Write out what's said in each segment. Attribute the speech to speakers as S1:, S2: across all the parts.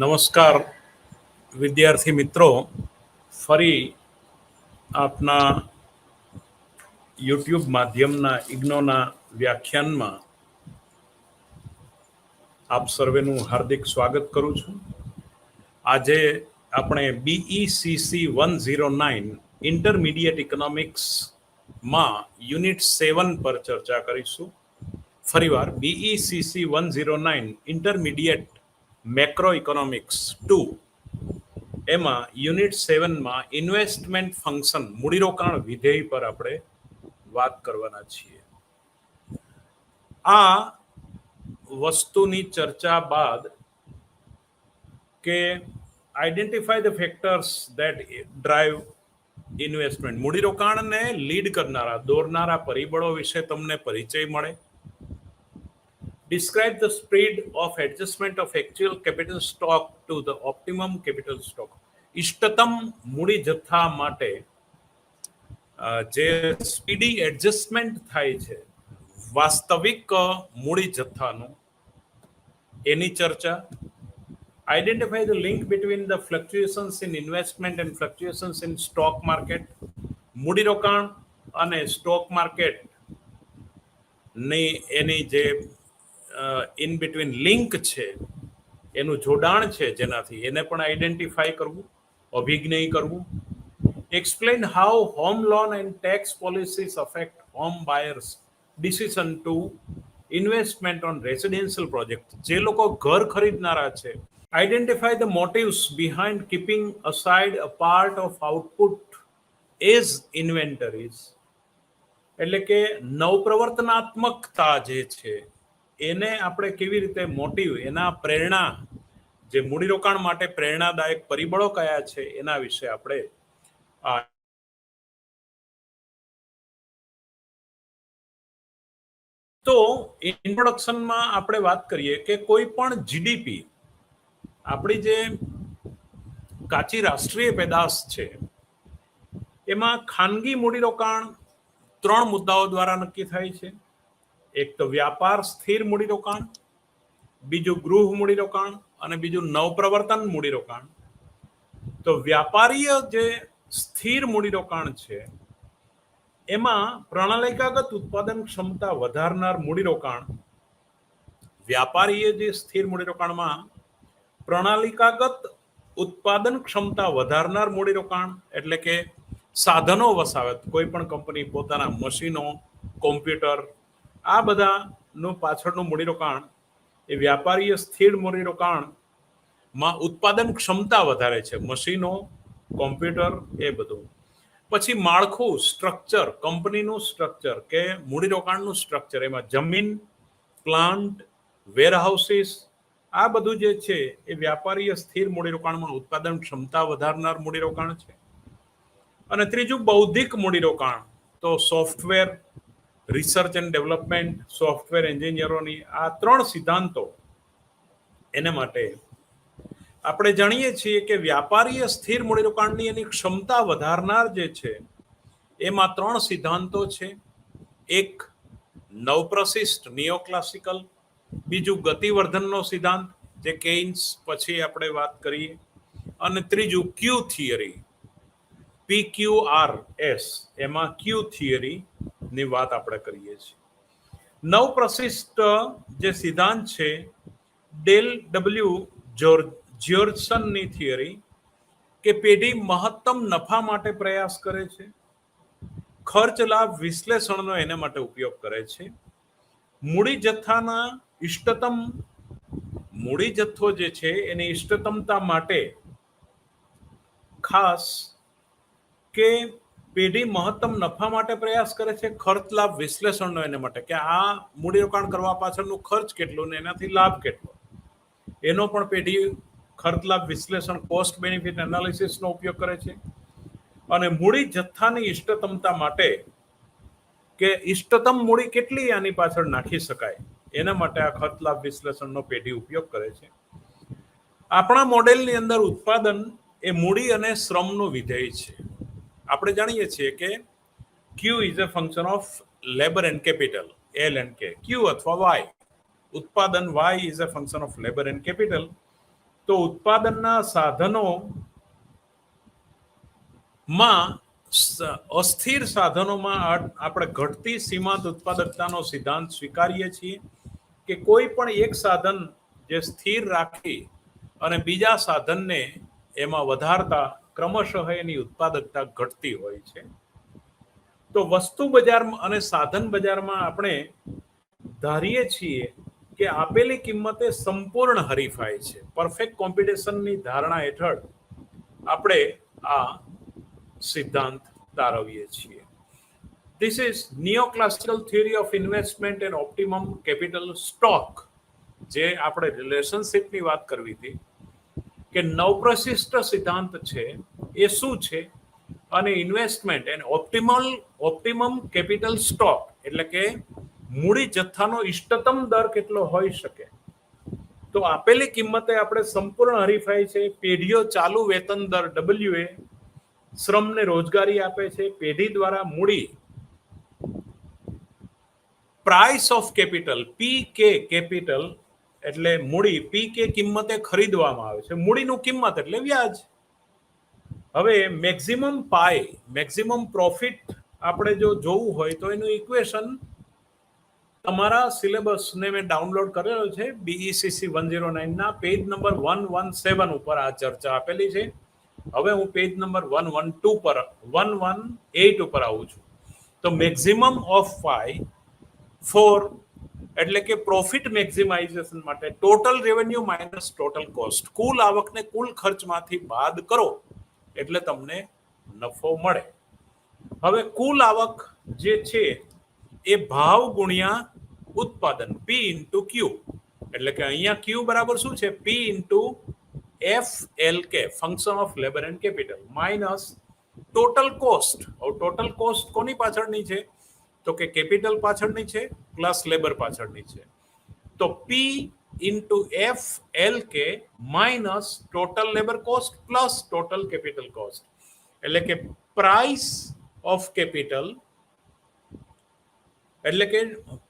S1: નમસ્કાર વિદ્યાર્થી મિત્રો, ફરી આપના યુટ્યુબ માધ્યમના ઇગ્નોના વ્યાખ્યાનમાં આપ સર્વેનું હાર્દિક સ્વાગત કરું છું. આજે આપણે BECC 109 ઇન્ટરમીડિયેટ ઇકોનોમિક્સમાં યુનિટ 7 પર ચર્ચા કરીશું. ફરીવાર BECC 109 ઇન્ટરમીડિયેટ મેક્રો ઇકોનોમિક્સ 2 એમાં યુનિટ 7માં ઇન્વેસ્ટમેન્ટ ફંક્શન મૂડીરોકાણ વિધેય પર આપણે વાત કરવાના છીએ. આ વસ્તુની ચર્ચા બાદ કે identify the factors that drive investment, મૂડીરોકાણને લીડ કરનારા, દોરનારા પરિબળો વિશે તમને પરિચય મળે. Describe the speed of adjustment of actual capital stock to the optimum capital stock. ઇષ્ટતમ મૂડી જથ્થા માટે જે સ્પીડી એડજસ્ટમેન્ટ થાય છે વાસ્તવિક મૂડી જથ્થાનું, એની ચર્ચા. Identify the link between the fluctuations in investment and fluctuations in stock market. મૂડીરોકાણ અને સ્ટોક માર્કેટ ની એની જે ઇન બિટવીન લિંક છે, એનું જોડાણ છે, જેનાથી એને પણ આઈડેન્ટિફાય કરવું, અભિજ્ઞય કરવું. Explain how home loan and tax policies affect home buyers decision to investment on residential project. જે લોકો ઘર ખરીદનારા છે, identify the motives behind keeping aside a part of output as inventories. એટલે કે નવપ્રવર્તનાત્મકતા જે છે એને આપણે કેવી રીતે મોટિવ, એના પ્રેરણા, જે મૂડીરોકાણ માટે પ્રેરણાદાયક પરિબળો કયા છે એના વિશે આપણે તો ઇન્ટ્રોડક્શનમાં આપણે વાત કરીએ કે કોઈ પણ જીડીપી, આપણી જે કાચી રાષ્ટ્રીય પેદાશ છે, એમાં ખાનગી મૂડીરોકાણ 3 મુદ્દાઓ દ્વારા નક્કી થાય છે. એક તો વ્યાપાર સ્થિર મૂડીરોકાણ, બીજું ગૃહ મૂડીરોકાણ અને બીજું નવપ્રવર્તન મૂડીરોકાણ. તો વ્યાપારીય જે સ્થિર મૂડીરોકાણ છે એમાં પ્રણાલિકાગત ઉત્પાદન ક્ષમતા વધારનાર મૂડીરોકાણ. વ્યાપારીય જે સ્થિર મૂડીરોકાણમાં પ્રણાલિકાગત ઉત્પાદન ક્ષમતા વધારનાર મૂડીરોકાણ એટલે કે સાધનો વસાવે, કોઈ પણ કંપની પોતાના મશીનો, કોમ્પ્યુટર, આ બધાનું પાછળનું મૂડીરોકાણ એ વ્યાપારીય સ્થિર મૂડીરોકાણમાં ઉત્પાદન ક્ષમતા વધારે છે, મશીનો, કોમ્પ્યુટર, એ બધું. પછી માળખું, સ્ટ્રક્ચર, કંપનીનું સ્ટ્રક્ચર કે મૂડીરોકાણનું સ્ટ્રક્ચર, એમાં જમીન, પ્લાન્ટ, વેરહાઉસીસ, આ બધું જે છે એ વ્યાપારીય સ્થિર મૂડીરોકાણમાં ઉત્પાદન ક્ષમતા વધારનાર મૂડીરોકાણ છે. અને ત્રીજું બૌદ્ધિક મૂડીરોકાણ, તો software, research and development, software એન્જિનિયરોની આ 3 સિદ્ધાંતો. એને માટે આપણે જાણીએ છીએ કે વ્યાપારીય સ્થિર મૂડીરોકાણની એની ક્ષમતા વધારનાર જે છે એમાં 3 સિદ્ધાંતો છે. એક નવપ્રશિષ્ટ નિયોક્લાસિકલ, બીજું ગતિવર્ધનનો સિદ્ધાંત જે કેઇન્સ પછી આપણે વાત કરીએ, અને ત્રીજું ક્યુ થિયરી, PQRS, એમાં ક્યુ થિયરી ની વાત આપણે કરીએ છીએ. નવપ્રશિષ્ટ જે સિદ્ધાંત છે, ડેલ ડબલ્યુ જ્યોર્જસનની થિયરી, કે પેઢી મહત્તમ નફા માટે પ્રયાસ કરે છે, ખર્ચ લાભ વિશ્લેષણનો એના માટે ઉપયોગ કરે છે. મૂડી જથ્થાના ઇષ્ટતમ, મૂડી જથ્થો જે છે એની ઇષ્ટતમતા માટે ખાસ કે પેઢી મહત્તમ નફા માટે પ્રયાસ કરે છે, ખર્ચ લાભ વિશ્લેષણનો એના માટે કે આ મૂડીરોકાણ કરવા પાછળનું ખર્ચ કેટલું ને એનાથી લાભ કેટલો, એનો પણ પેઢી ખર્ચ લાભ વિશ્લેષણ, કોસ્ટ બેનિફિટ એનાલિસિસનો ઉપયોગ કરે છે. અને મૂડી જથ્થાની ઇષ્ટતમતા માટે કે ઇષ્ટતમ મૂડી કેટલી આની પાછળ નાખી શકાય, એના માટે આ ખર્ચ લાભ વિશ્લેષણનો પેઢી ઉપયોગ કરે છે. આપણા મોડેલની અંદર ઉત્પાદન એ મૂડી અને શ્રમનું વિધેય છે. આપણે જાણીએ છીએ કે Q is a function of labour and capital, L and K, Q અથવા વાય. ઉત્પાદન Y is a function of labour and capital. તો ઉત્પાદનના સાધનોમાં અસ્થિર સાધનોમાં આપણે ઘટતી સીમાંત ઉત્પાદકતાનો સિદ્ધાંત સ્વીકારીએ છીએ કે કોઈ પણ એક સાધન જે સ્થિર રાખી અને બીજા સાધનને એમાં વધારતા ક્રમશઃ એની ઉત્પાદકતા ઘટતી હોય છે. તો વસ્તુ બજારમાં અને સાધન બજારમાં આપણે ધારીએ છીએ કે આપેલી કિંમતે સંપૂર્ણ હરીફાઈ છે. પરફેક્ટ કોમ્પિટિશનની ધારણા હેઠળ આપણે આ સિદ્ધાંત તારવીએ છીએ. This is neoclassical theory of investment and optimum capital stock. જે આપણે રિલેશનશિપની વાત કરવી હતી કે નવપ્રશિષ્ટ સિદ્ધાંત છે એ શું છે અને investment and optimum capital stock એટલે કે મૂડી જથ્થાનો ઇષ્ટતમ દર કેટલો હોઈ શકે. તો આપેલી કિંમતે આપણે સંપૂર્ણ હરીફાઈ છે. પેઢીઓ ચાલુ વેતન દર WA શ્રમને રોજગારી આપે છે. પેઢી દ્વારા મૂડી price of capital PK capital એટલે મૂડી PK કિંમતે ખરીદવામાં આવે છે. મૂડીનું કિંમત એટલે વ્યાજ. હવે મેક્સિમમ પ્રોફિટ આપણે જો જોવું હોય તો એનું ઇક્વેશન તમારા સિલેબસને મેં ડાઉનલોડ કરેલો છે BECC 109 ના પેજ નંબર 117 ઉપર આ ચર્ચા આપેલી છે. હવે હું પેજ નંબર 118 ઉપર આવું છું. તો મેક્સિમમ ઓફ ફાઈ ફોર એટલે કે પ્રોફિટ મેક્સિમાઇઝેશન માટે total revenue minus total cost, કુલ આવકને કુલ ખર્ચમાંથી બાદ કરો એટલે તમને નફો મળે. હવે કુલ આવક જે છે એ ભાવ ગુણ્યા ઉત્પાદન P ઇન્ટુ ક્યુ એટલે કે અહીંયા ક્યુ બરાબર શું છે P into FLK function of labour and capital minus total cost. હવે ટોટલ કોસ્ટ કોની પાછળની છે તો કે કેપિટલ પાછળની છે પ્લસ લેબર પાછળની છે. તો P into FLK minus total labour cost plus total capital cost એટલે કે પ્રાઇસ ઓફ કેપિટલ એટલે કે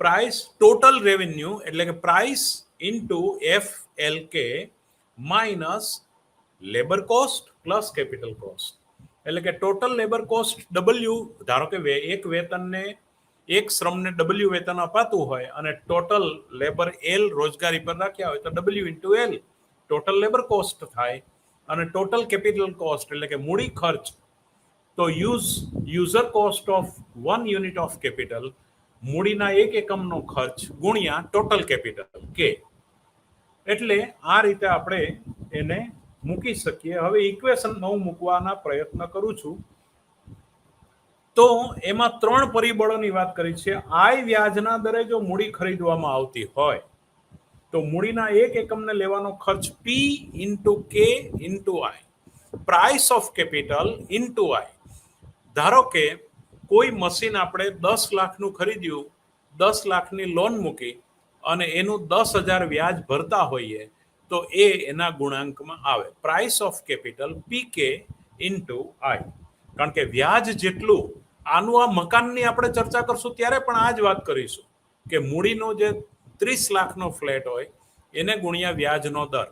S1: પ્રાઇસ ટોટલ રેવન્યુ એટલે કે price into FLK minus labour cost plus capital cost એટલે કે ટોટલ લેબર કોસ્ટ W. ધારો કે એક વેતનને એક શ્રમને W વેતન અપાતું હોય અને ટોટલ લેબર L રોજગારી પર રાખ્યા હોય તો W into L total labour cost થાય. અને ટોટલ કેપિટલ કોસ્ટ એટલે કે મૂડી ખર્ચ તો user cost of 1 unit of capital મૂડીના એક એકમનો ખર્ચ ગુણ્યા ટોટલ કેપિટલ K. એટલે આ રીતે આપણે એને મૂકી શકીએ. હવે ઇક્વેશનમાં હું મૂકવાના પ્રયત્ન કરું છું. તો એમાં 3 પરિબળોની વાત કરી છે. આય વ્યાજના દરે જો મૂડી ખરીદવામાં આવતી હોય તો મૂડીના એક એકમને લેવાનો ખર્ચ P into K into I price of capital into I. ધારો કે કોઈ મશીન આપણે 10 લાખનું ખરીદ્યું, 10 લાખની લોન મૂકી અને એનું 10,000 વ્યાજ ભરતા હોઈએ તો એ એના ગુણાંકમાં આવે. Price of capital PK into I. કારણ કે વ્યાજ જેટલું આનું આ મકાનની આપણે ચર્ચા કરશું ત્યારે પણ આ જ વાત કરીશું કે મૂડીનો જે 30 લાખનો ફ્લેટ હોય એને ગુણ્યા વ્યાજનો દર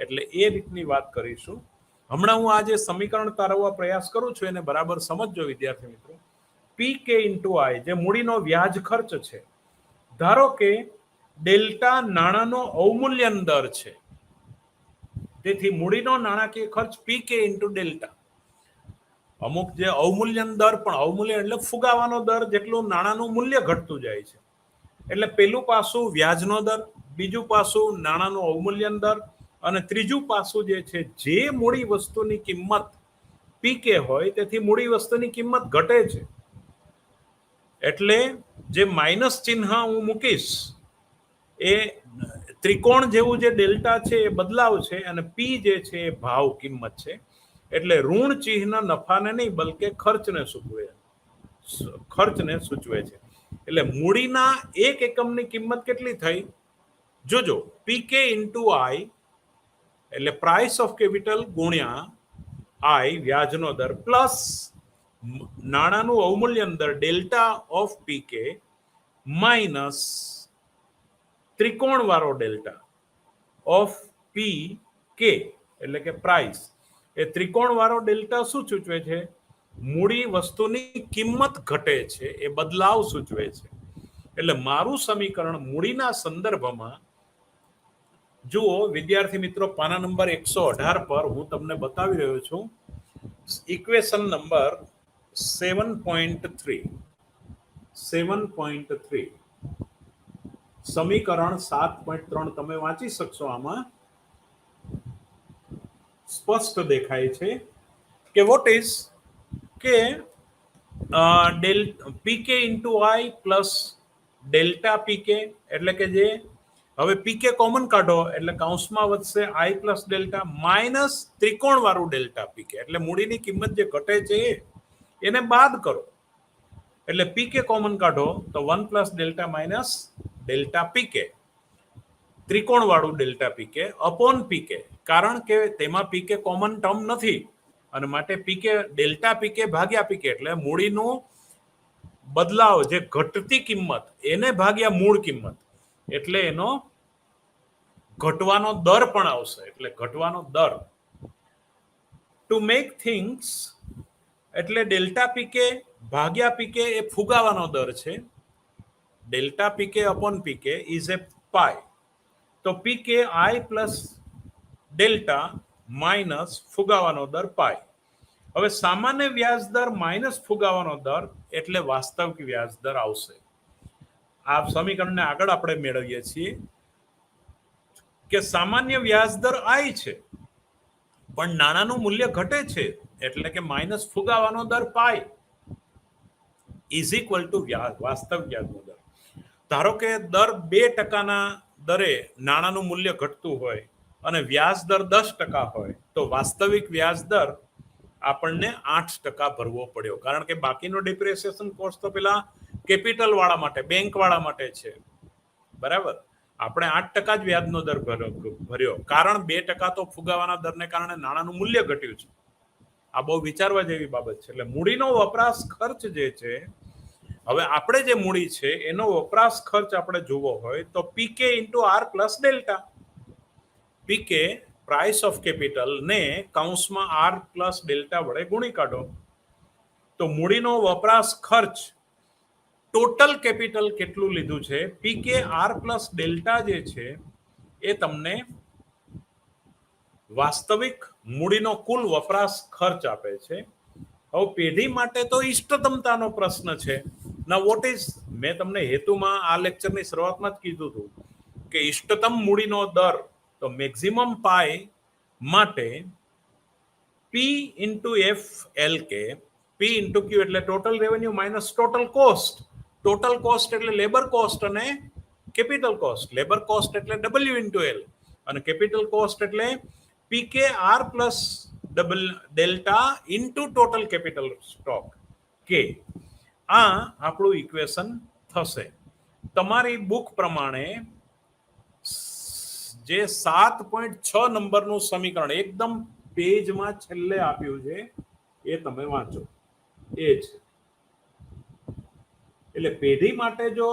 S1: એટલે એ રીતની વાત કરીશું. હમણાં હું આ જે સમીકરણ તારવવા પ્રયાસ કરું છું એને બરાબર સમજજો વિદ્યાર્થી મિત્રો. PK ઇન્ટુ I જે મૂડીનો વ્યાજ ખર્ચ છે. ધારો કે ડેલ્ટા નાણાંનો અવમૂલ્યન દર છે તેથી મૂડીનો નાણાકીય ખર્ચ PK ઇન્ટુ ડેલ્ટા. અમુક જે અવમૂલ્યન દર પણ અવમૂલ્યન એટલે ફુગાવાનો દર જેટલું નાણાંનું મૂલ્ય ઘટતું જાય છે એટલે પેલું પાસું વ્યાજનો દર, બીજું પાસું નાણાંનું અવમૂલ્યન દર અને ત્રીજું પાસું જે છે જે મૂડી વસ્તુની કિંમત PK હોય તેથી મૂડી વસ્તુની કિંમત ઘટે છે. એટલે જે માઇનસ ચિહ્ન હું મૂકીશ એ ત્રિકોણ જેવું જે ડેલ્ટા છે એ બદલાવ છે અને P જે છે એ ભાવ કિંમત છે. એટલે ઋણ ચિહ્ન નફાને નહીં બલકે ખર્ચને સૂચવે છે. એટલે મૂડીના એક એકમની કિંમત કેટલી થઈ જોજો PK ઇન્ટુ I એટલે પ્રાઇસ ઓફ કેપિટલ ગુણ્યા I વ્યાજનો દર પ્લસ નાણાંનું અવમૂલ્યન દર ડેલ્ટા ઓફ PK માઇનસ ત્રિકોણ વાળો ડેલ્ટા ઓફ P કે એટલે કે પ્રાઇસ, એ ત્રિકોણ વાળો ડેલ્ટા શું સૂચવે છે? મૂડી વસ્તુની કિંમત ઘટે છે, એ બદલાવ સૂચવે છે. એટલે મારું સમીકરણ મૂડીના સંદર્ભમાં, જુઓ વિદ્યાર્થી મિત્રો, પાના નંબર 118 પર હું તમને બતાવી રહ્યો છું ઇક્વેશન નંબર 7.3. સમીકરણ 7.3 તમે વાંચી શકશો. આમાં સ્પષ્ટ દેખાય છે કે વોટ ઇઝ કે PK into I plus delta PK, એટલે કે જે હવે પીકે કોમન કાઢો એટલે કૌંસમાં વધશે આઈ પ્લસ ડેલ્ટા માઇનસ ત્રિકોણ વાળું ડેલ્ટા પીકે, એટલે મૂડીની કિંમત જે ઘટે છે એને બાદ કરો એટલે પીકે કોમન કાઢો તો 1 plus delta minus delta PK, ત્રિકોણ વાળું ડેલ્ટા પીકે અપોન પીકે, કારણ કે તેમાં પીકે કોમન ટર્મ નથી અને માટે પીકે ડેલ્ટા પીકે ભાગ્યા પીકે, એટલે મૂડીનું બદલાવ જે ઘટતી કિંમત એને ભાગ્યા મૂળ કિંમત, એટલે એનો ઘટવાનો દર પણ આવશે. એટલે ઘટવાનો દર ટુ મેક થિંગ્સ, એટલે ડેલ્ટા પીકે ભાગ્યા પીકે એ ફુગાવાનો દર છે. Delta PK upon PK is એ પાઈ, તો PK I plus delta minus ફુગાવાનો દર પાઈ. હવે સામાન્ય વ્યાજ દર માઇનસ ફુગાવાનો દર એટલે વાસ્તવિક વ્યાજ દર આવશે. આ સમીકરણને આગળ આપણે મેળવીએ છીએ કે સામાન્ય વ્યાજ દર આઈ છે પણ નાણાંનું મૂલ્ય ઘટે છે, એટલે કે માઇનસ ફુગાવાનો દર પાઈ ઇઝ ઇક્વલ ટુ વાસ્તવિક વ્યાજનો દર. ધારો કે દર 2% દરે નાણાંનું મૂલ્ય ઘટતું હોય અને વ્યાજ દર 10% હોય તો વાસ્તવિક વ્યાજ દર આપણને 8% ભરવો પડ્યો, કારણ કે બાકીનો ડિપ્રેસિએશન કોસ્ટ તો પેલા કેપિટલ વાળા માટે, બેંક વાળા માટે છે, બરાબર. આપણે 8% જ વ્યાજનો દર ભર્યો, કારણ 2% તો ફુગાવાના દરને કારણે નાણાંનું મૂલ્ય ઘટ્યું છે. આ બહુ વિચારવા જેવી બાબત છે. એટલે મૂડીનો વપરાશ ખર્ચ જે છે, હવે આપણે જે મૂડી છે એનો વપરાશ ખર્ચ આપણે જોવો હોય તો PK into R plus delta. PK price of capital ને કૌંસમાં આર પ્લસ ડેલ્ટા વડે ગુણી કાઢો તો મૂડીનો વપરાશ ખર્ચ ટોટલ કેપિટલ કેટલું લીધું છે, પીકે આર પ્લસ ડેલ્ટા જે છે એ તમને વાસ્તવિક મૂડીનો કુલ વપરાશ ખર્ચ આપે છે. હવે પેઢી માટે તો ઇષ્ટતમતાનો પ્રશ્ન છે. ના વોટ ઇઝ, મેં તમને હેતુમાં આ લેક્ચરની શરૂઆતમાં જ કીધું હતું કે ઇષ્ટતમ મૂડીનો દર, તો મેક્સિમમ પાઈ માટે પી ઇન્ટુ એફ એલ કે, પી ઇન્ટુ ક્યુ એટલે total revenue minus total cost. Total cost એટલે લેબર કોસ્ટ અને કેપિટલ કોસ્ટ. લેબર કોસ્ટ એટલે ડબલ્યુ ઇન્ટુ એલ અને કેપિટલ કોસ્ટ એટલે PK R plus delta into total capital stock K. આ આપણું equation થશે. તમારી બુક પ્રમાણે જે 7.6 નંબરનું સમીકરણ એકદમ પેજમાં છેલ્લે આપ્યું છે એ તમે વાંચો, એ છે. એટલે પેઢી માટે જો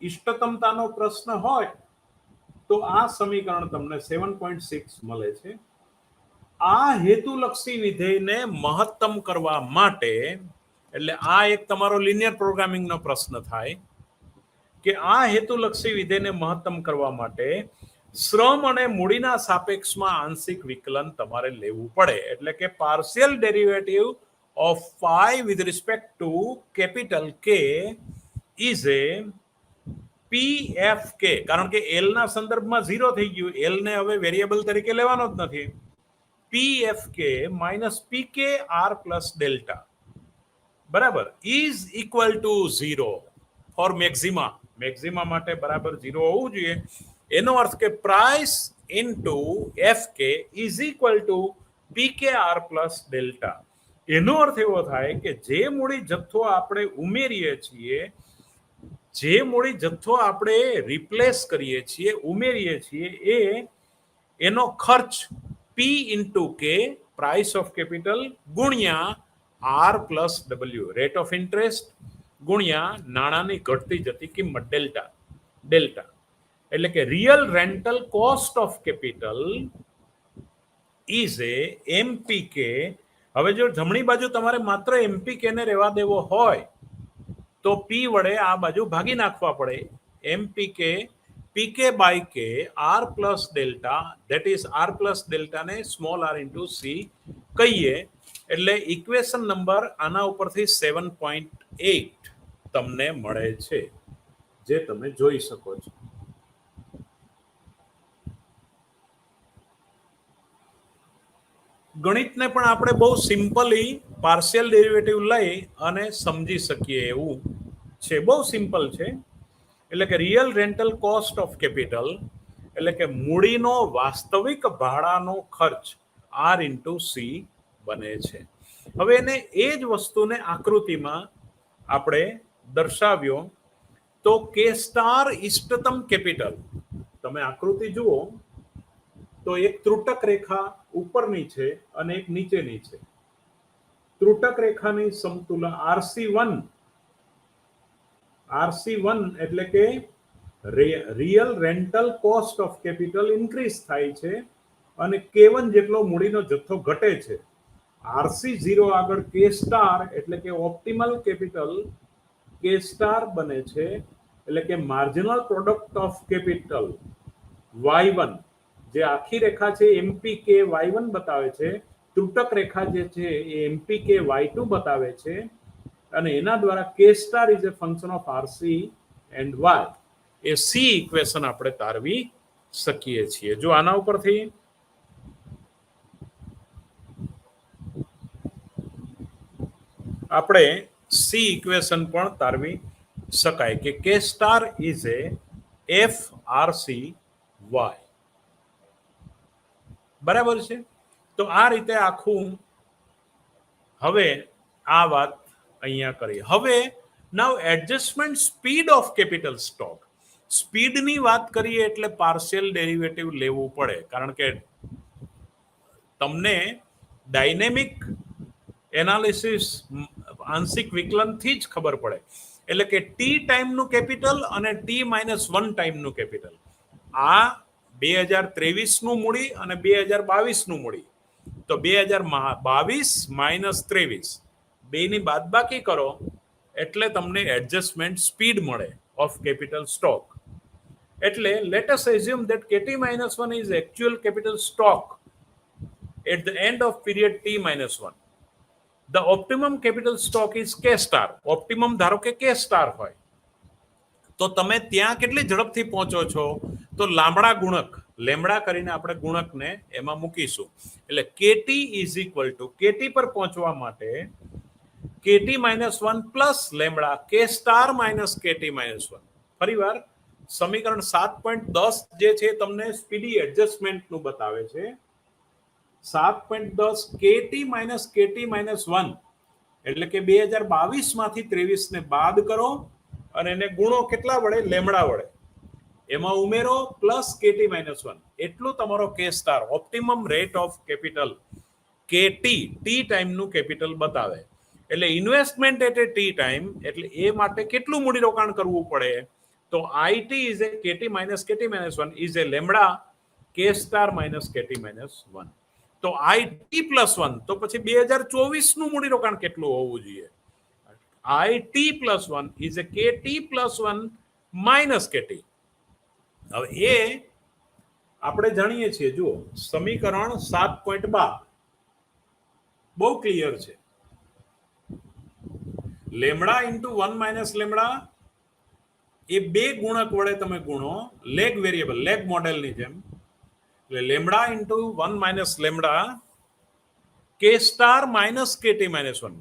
S1: ઇષ્ટતમતાનો પ્રશ્ન હોય તો આ સમીકરણ તમને 7.6 મળે છે. આ હેતુલક્ષી વિધેયને મહત્તમ કરવા માટે, એટલે આ એક તમારો લિનિયર પ્રોગ્રામિંગનો પ્રશ્ન થાય કે આ હેતુલક્ષી વિધેયને મહત્તમ કરવા માટે શ્રમ અને મૂડીના સાપેક્ષમાં આંશિક વિકલન તમારે લેવું પડે. એટલે કે partial derivative of pi with respect to capital કે ઇઝ એ PFK, કારણ કે એલ ના સંદર્ભમાં 0 થઈ ગયું, એલ ને હવે વેરિયેબલ તરીકે લેવાનો જ નથી. PFK minus PK R plus delta બરાબર is equal to 0 for maxima. Maxima માટે બરાબર 0 હોવું જોઈએ. એનો અર્થ કે price into FK is equal to PK R plus delta. એનો અર્થ એવો થાય કે જે મૂડી જથ્થો આપણે ઉમેરીએ છીએ, જે મૂડી જથ્થો આપણે રિપ્લેસ કરીએ છીએ, ઉમેરીએ છીએ, એનો ખર્ચ P into K price of capital ગુણ્યા R plus W rate of interest ગુણ્યા નાણાંની ઘટતી જતી કિંમત ડેલ્ટા. એટલે કે real rental cost of capital is એ એમપીકે. હવે જો જમણી બાજુ તમારે માત્ર એમપીકે ને રહેવા દેવો હોય તો પી વડે આ બાજુ ભાગી નાખવા પડે. MPK PK by K R plus delta, that is R plus delta ને સ્મોલ આર ઇન્ટુ સી કહીએ. એટલે ઇક્વેશન નંબર આના ઉપરથી 7.8 તમને મળે છે, જે તમે જોઈ શકો છો. ગણિતને પણ આપણે બહુ સિમ્પલી પાર્શિયલ ડેરિવેટિવ લઈ અને સમજી શકીએ એવું છે. બહુ સિમ્પલ છે. એટલે કે real rental cost of capital એટલે કે મૂડીનો વાસ્તવિક ભાડાનો ખર્ચ આર ઇન્ટુ સી બને છે. હવે એને એ જ વસ્તુને આકૃતિમાં આપણે દર્શાવ્યો તો કે સ્ટાર ઇષ્ટતમ કેપિટલ. તમે આકૃતિ જુઓ તો એક ત્રુટક રેખા ઉપરની છે અને એક નીચેની છે. ત્રુટક રેખાની સમતુલા RC1 એટલે કે real rental cost of capital increase થાય છે અને K1 જેટલો મૂડીનો જથ્થો ઘટે છે. RC0 આગળ K સ્ટાર એટલે કે ઓપ્ટિમલ કેપિટલ K સ્ટાર બને છે. એટલે કે marginal product of capital Y1, જે આખી રેખા છે એમપીકે Y1 બતાવે છે, ત્રુટક રેખા જે છે એ એમપીકે Y2 બતાવે છે, અને એના દ્વારા K star is a function of RC and Y એ સી ઇક્વેશન આપણે તારવી શકીએ છીએ. જો આના ઉપરથી આપણે સી ઇક્વેશન પણ તારવી શકાય કે K star is a F RC Y. બરાબર છે. તો આ રીતે આખું હવે આ વાત અહીંયા કરી. હવે now adjustment speed of capital stock. સ્પીડની વાત કરીએ એટલે પાર્શિયલ ડેરિવેટિવ લેવું પડે, કારણ કે તમને ડાયનેમિક એનાલિસિસ આંશિક વિકલનથી જ ખબર પડે. એટલે કે ટી ટાઈમનું કેપિટલ અને T-1 ટાઈમનું કેપિટલ, આ 2023નું મૂડી અને 2022નું મૂડી. તો 2022 માઇનસ 23 બેની બાદબાકી કરો એટલે તમને એડજસ્ટમેન્ટ સ્પીડ મળે ઓફ કેપિટલ સ્ટોક. એટલે let us assume that KT-1 is actual capital stock at the end of period T-1. The optimum capital stock is K star. Optimum ધારો કે K star હોય તો તમે ત્યાં કેટલી ઝડપથી પહોંચો છો? તો લાંબડા ગુણક લેમડા કરીને આપણે ગુણકને એમાં મૂકીશું. એટલે KT is equal to KT પર પહોંચવા માટે KT-1 plus lambda K star minus KT-1. ફરીવાર સમીકરણ 7.10 જે છે તમને સ્પીડી એડજસ્ટમેન્ટનું બતાવે છે. 7.10 KT-1 એટલે કે 2022 માંથી 23 ને બાદ કરો અને એને ગુણો કેટલા વડે? લેમડા વડે. એમાં ઉમેરો પ્લસ KT-1 એટલું તમારો K star optimum rate of capital KT T ટાઈમનું કેપિટલ બતાવે. એટલે ઇન્વેસ્ટમેન્ટ એટ એ ટી ટાઈમ એટલે એ માટે કેટલું મૂડીરોકાણ કરવું પડે? તો આઈટી ઇઝ એ KT-1 ઇઝ એ lambda K star minus KT-1. તો IT+1 તો પછી 2024નું મૂડીરોકાણ કેટલું હોવું જોઈએ? IT+1 is A KT+1 minus KT. હવે એ આપણે જાણીએ છીએ. જુઓ સમીકરણ 7.12 બહુ ક્લિયર છે. લેમડા ઇન્ટુ 1 માઇનસ લેમડા એ બે ગુણક વડે તમે ગુણો લેગ વેરિયેબલ લેગ મોડેલની જેમ. એટલે lambda into 1 minus lambda K star minus KT-1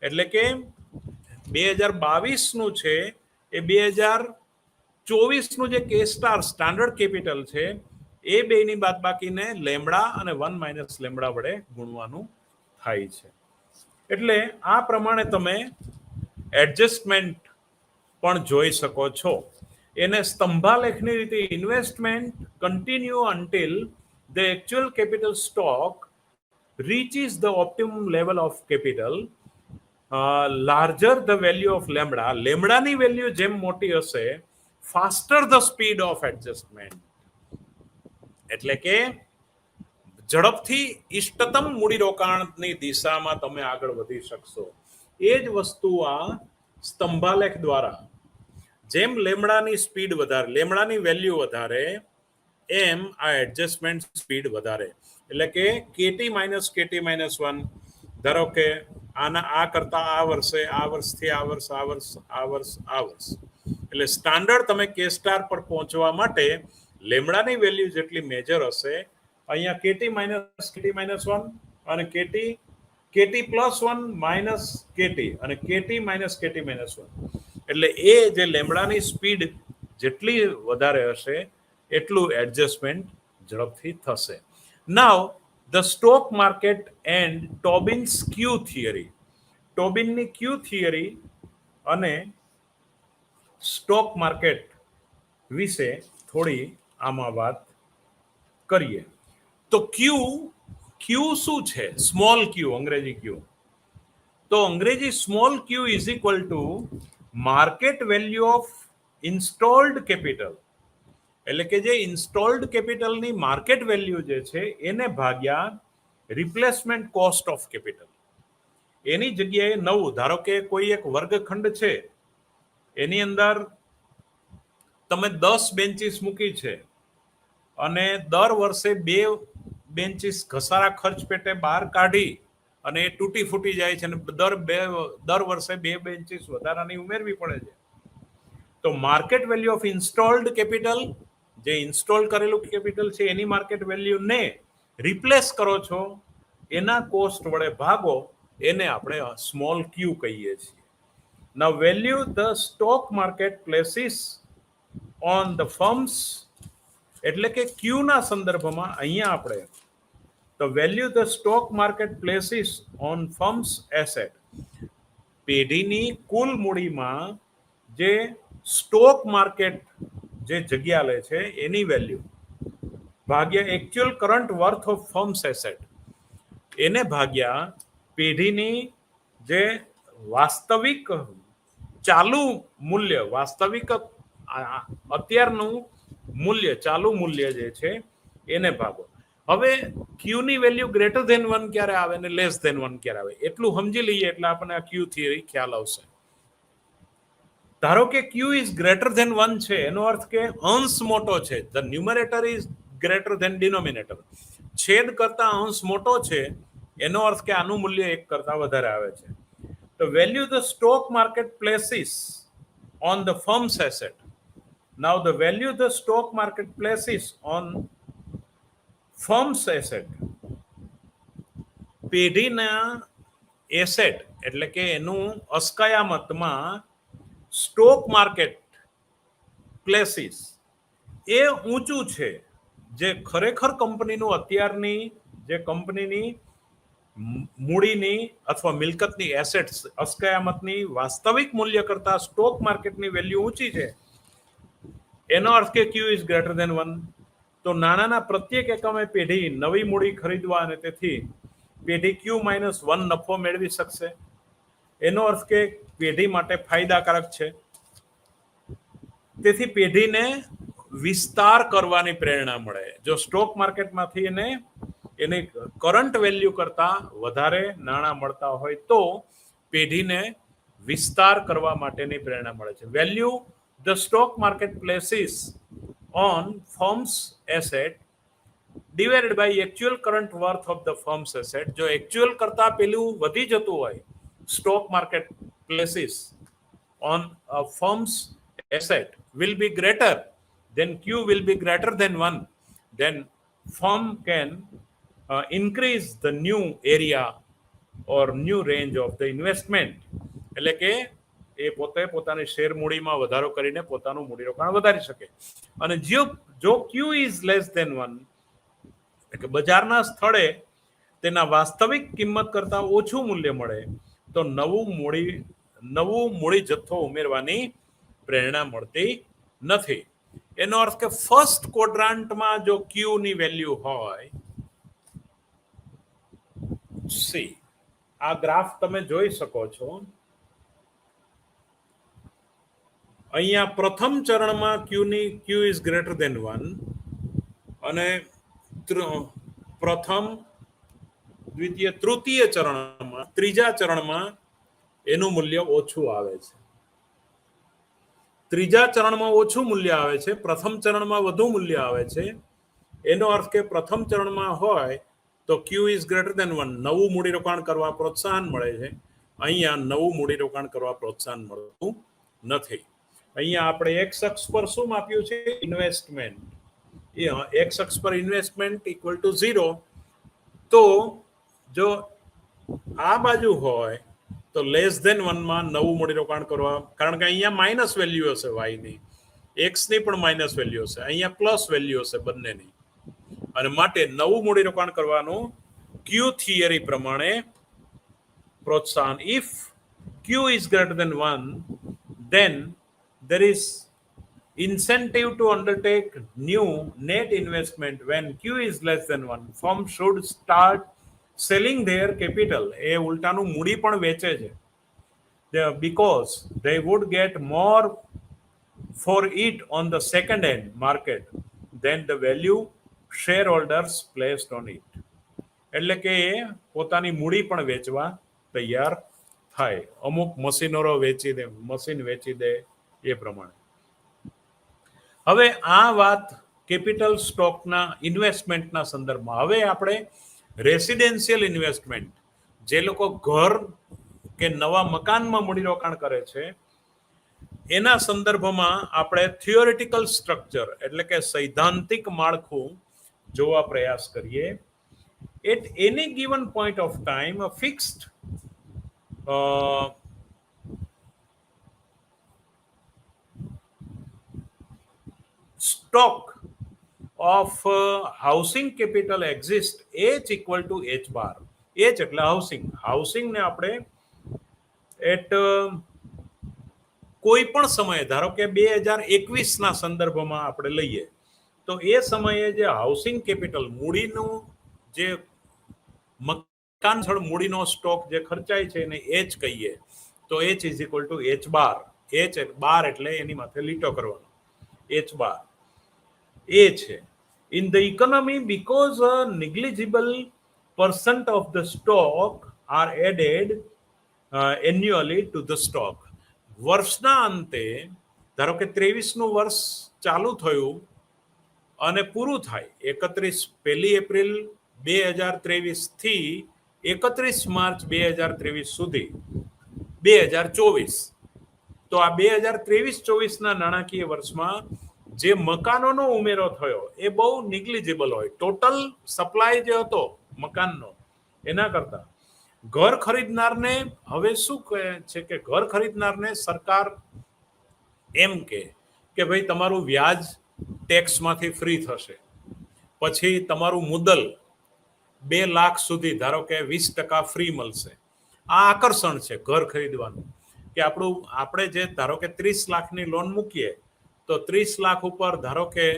S1: એટલે કે 2022નું છે એ 2024નું જે કે સ્ટાર સ્ટાન્ડર્ડ કેપિટલ છે એ બેની બાદબાકીને લેમડા અને 1 માઇનસ લેમડા વડે ગુણવાનું થાય છે. એટલે આ પ્રમાણે તમે એડજસ્ટમેન્ટ પણ જોઈ શકો છો. એને સ્તંભાલેખની રીતે investment continue until the actual capital stock reaches the optimum level of capital, larger the value of lambda. લેમડાની વેલ્યુ જેમ મોટી હશે faster the speed of adjustment. એટલે કે ઝડપથી ઇષ્ટતમ મૂડીરોકાણની દિશામાં તમે આગળ વધી શકશો. એ જ વસ્તુ આ સ્તંભાલેખ દ્વારા, જેમ લેમડાની સ્પીડ વધારે, લેમડાની વેલ્યુ વધારે, એમ આ એડજસ્ટમેન્ટ સ્પીડ વધારે. એટલે કે કેટી માઇનસ કેટી માઇનસ 1, ધારો કે આના આ કરતા આ વર્ષે, આ વર્ષથી આ વર્ષ, આ વર્ષ, આ વર્ષ, આ વર્ષ, એટલે સ્ટાન્ડર્ડ તમે કે સ્ટાર પર પહોંચવા માટે લેમડાની વેલ્યુ જેટલી મેજર હશે, અહીંયા કેટી માઇનસ 1 અને કેટી પ્લસ 1 માઇનસ કેટી અને કેટી માઇનસ 1, એટલે એ જે લેમડાની સ્પીડ જેટલી વધારે હશે એટલું એડજસ્ટમેન્ટ ઝડપથી થશે. Now the stock market and Tobin's Q theory. ટોબિનની ક્યુ થિયરી અને સ્ટોક માર્કેટ વિશે થોડી આમાં વાત કરીએ. તો ક્યુ શું છે? સ્મોલ ક્યુ, અંગ્રેજી ક્યુ. તો અંગ્રેજી small Q is equal to market value of installed capital. એટલે કે જે ઇન્સ્ટોલ્ડ કેપિટલની માર્કેટ વેલ્યુ જે છે એને ભાગ્યા રિપ્લેસમેન્ટ કોસ્ટ ઓફ કેપિટલ. એની જગ્યાએ નવું, ધારો કે કોઈ એક વર્ગખંડ છે, એની અંદર તમે 10 બેન્ચીસ મૂકી છે અને દર વર્ષે 2 બેન્ચીસ ઘસારા ખર્ચ પેટે બહાર કાઢી અને એ તૂટી ફૂટી જાય છે અને દર વર્ષે 2 બેન્ચીસ વધારાની ઉમેરવી પડે છે. તો market value of installed capital, જે ઇન્સ્ટોલ કરેલું કેપિટલ છે એની માર્કેટ વેલ્યુને રિપ્લેસ કરો છો, એના કોસ્ટ વડે ભાગો, એને આપણે સ્મોલ ક્યુ કહીએ છીએ. Now value the stock market places on the firms, એટલે કે ક્યુ ના સંદર્ભમાં અહીંયા આપણે the value the stock market places on firms asset, પેઢીની કુલ મૂડીમાં જે સ્ટોક માર્કેટ જે જગ્યા લે છે એની વેલ્યુ ભાગ્યા actual current worth of firms asset, એને ભાગ્યા પેઢીની જે વાસ્તવિક ચાલુ મૂલ્ય, વાસ્તવિક અત્યારનું મૂલ્ય, ચાલુ મૂલ્ય જે છે એને ભાગો. હવે ક્યુ ની વેલ્યુ ગ્રેટર ધેન 1 ક્યારે આવે ને લેસ ધેન 1 ક્યારે આવે, એટલું સમજી લઈએ એટલે આપણને આ ક્યુ થિયરી ખ્યાલ આવશે. ધારો કે ક્યુ ઇઝ ગ્રેટર ધેન 1 છે, એનો અર્થ કે અંશ મોટો છે, the numerator is greater than denominator, છેદ કરતા અંશ મોટો છે, એનો અર્થ કે આનું મૂલ્ય 1 કરતા વધારે આવે છે. તો value the stock market places on the firms asset. Now the value the stock market places on firms asset, પેઢીના એસેટ એટલે કે એનું અસ્કયામતમાં સ્ટોક માર્કેટ પ્લેસીસ એ ઊંચું છે, જે ખરેખર કંપનીનું અત્યારની જે કંપનીની મૂડીની અથવા મિલકતની એસેટ્સ અસ્કયામતની વાસ્તવિક મૂલ્ય કરતા સ્ટોક માર્કેટની વેલ્યુ ઊંચી છે, એનો અર્થ કે ક્યુ ઇઝ ગ્રેટર ધેન 1. તો નાણાના પ્રત્યેક એકમે પેઢી નવી મૂડી ખરીદવા અને તેથી પેઢી ક્યુ -1 નફો મેળવી શકશે. એનો અર્થ કે પેઢી માટે ફાયદાકારક છે. તેથી પેઢીને વિસ્તાર કરવાની પ્રેરણા મળે. જો સ્ટોક માર્કેટમાંથી એની કરંટ વેલ્યુ કરતા વધારે નાણાં મળતા હોય તો પેઢીને વિસ્તાર કરવા માટેની પ્રેરણા મળે છે. Value the stock market places on firms asset divided by actual current worth of the firms asset. જો એકચ્યુઅલ કરતા પેલું વધી જતું હોય, stock market places on firms asset will be greater, then Q will be greater than 1, then firm can increase the new area or new range of the investment. એટલે કે એ પોતે પોતાની શેર મૂડીમાં વધારો કરીને પોતાનું મૂડીરોકાણ વધારી શકે. અને જો Q is less than 1, એટલે કે બજારના સ્થળે તેના વાસ્તવિક કિંમત કરતા ઓછું મૂલ્ય મળે તો નવું મૂડી જથ્થો ઉમેરવાની પ્રેરણા મળતી નથી. એનો અર્થ કે ફર્સ્ટ ક્વોડ્રાન્ટમાં જો ક્યુ ની વેલ્યુ હોય, સી આ ગ્રાફ તમે જોઈ શકો છો. અહીંયા પ્રથમ ચરણમાં ક્યુ ઇઝ ગ્રેટર ધેન 1 અને પ્રથમ, દ્વિતીય, તૃતીય ચરણમાં, ત્રીજા ચરણમાં એનું મૂલ્ય ઓછું આવે છે. ત્રીજા ચરણમાં ઓછું મૂલ્ય આવે છે, પ્રથમ ચરણમાં વધુ મૂલ્ય આવે છે. એનો અર્થ કે પ્રથમ ચરણમાં હોય તો ક્યુ ઇઝ ગ્રેટર દેન 1, નવું મૂડીરોકાણ કરવા પ્રોત્સાહન મળે છે. અહીંયા નવું મૂડીરોકાણ કરવા પ્રોત્સાહન મળતું નથી. અહીંયા આપણે એક્સ અક્ષ પર શું માપ્યું છે? ઇન્વેસ્ટમેન્ટ. એક્સ અક્ષ પર ઇન્વેસ્ટમેન્ટ ઇક્વલ ટુ 0. તો જો આ બાજુ હોય તો લેસ ધેન 1 માં નવું મૂડીરોકાણ કરવા, કારણ કે અહીંયા માઇનસ વેલ્યુ હશે વાય ની, એક્સ ની પણ માઇનસ વેલ્યુ હશે, અહીંયા પ્લસ વેલ્યુ હશે બંનેની, અને માટે નવું મૂડીરોકાણ કરવાનું ક્યુ થિયરી પ્રમાણે પ્રોત્સાહન. If Q is greater than 1, then there is incentive to undertake new net investment. When Q is less than 1, firm should start selling their capital. એ ઉલટાનું મૂડી પણ વેચે છે, because they would get more for it on the second hand market than the value shareholders placed on it. એટલે કે પોતાની મૂડી પણ વેચવા તૈયાર થાય. અમુક મશીનરો વેચી દે, મશીન વેચી દે એ પ્રમાણે. હવે આ વાત કેપિટલ સ્ટોકના ઇન્વેસ્ટમેન્ટના સંદર્ભમાં. હવે આપણે રેસિડેન્શિયલ ઇન્વેસ્ટમેન્ટ, જે લોકો ઘર કે નવા મકાનમાં મૂડીરોકાણ કરે છે, એના સંદર્ભમાં આપણે થિયોરિટિકલ સ્ટ્રક્ચર એટલે કે સૈદ્ધાંતિક માળખું જોવા પ્રયાસ કરીએ. At any given point of time, a fixed stock of housing capital exists, H equal to H bar. H એટલે હાઉસિંગ. હાઉસિંગને આપણે એટ કોઈ પણ સમયે, ધારો કે 2021ના સંદર્ભમાં આપણે લઈએ તો એ સમયે જે હાઉસિંગ કેપિટલ મૂડીનું જે મકાન સ્થળ મૂડીનો સ્ટોક જે ખર્ચાય છે એને એચ કહીએ, તો H is equal to H bar. H bar એટલે એની માથે લીટો કરવાનો, એચ બાર એ છે. In the economy, because a negligible percent of the stock are added annually to the stock. વર્ષના અંતે, ધારો કે 23નું વર્ષ ચાલુ થયું અને પૂરું થાય 1 એપ્રિલ 2023 થી 31 માર્ચ 2023 સુધી 2024, તો આ 2023-24ના નાણાકીય વર્ષમાં જે મકાનોનો ઉમેરો થયો એ બહુ નિગ્લિજિબલ હોય. ટોટલ સપ્લાય જે હતો મકાનનો એના કરતા ઘર ખરીદનારને હવે શું કહે છે કે ઘર ખરીદનારને સરકાર એમ કે ભાઈ તમારું વ્યાજ ટેક્સમાંથી ફ્રી થશે, પછી તમારું મુદ્દલ 2 લાખ સુધી ધારો કે 20% ફ્રી મળશે. આ આકર્ષણ છે ઘર ખરીદવાનું, કે આપણે જે ધારો કે 30 લાખની લોન મૂકીએ તો 30 લાખ ઉપર ધારો કે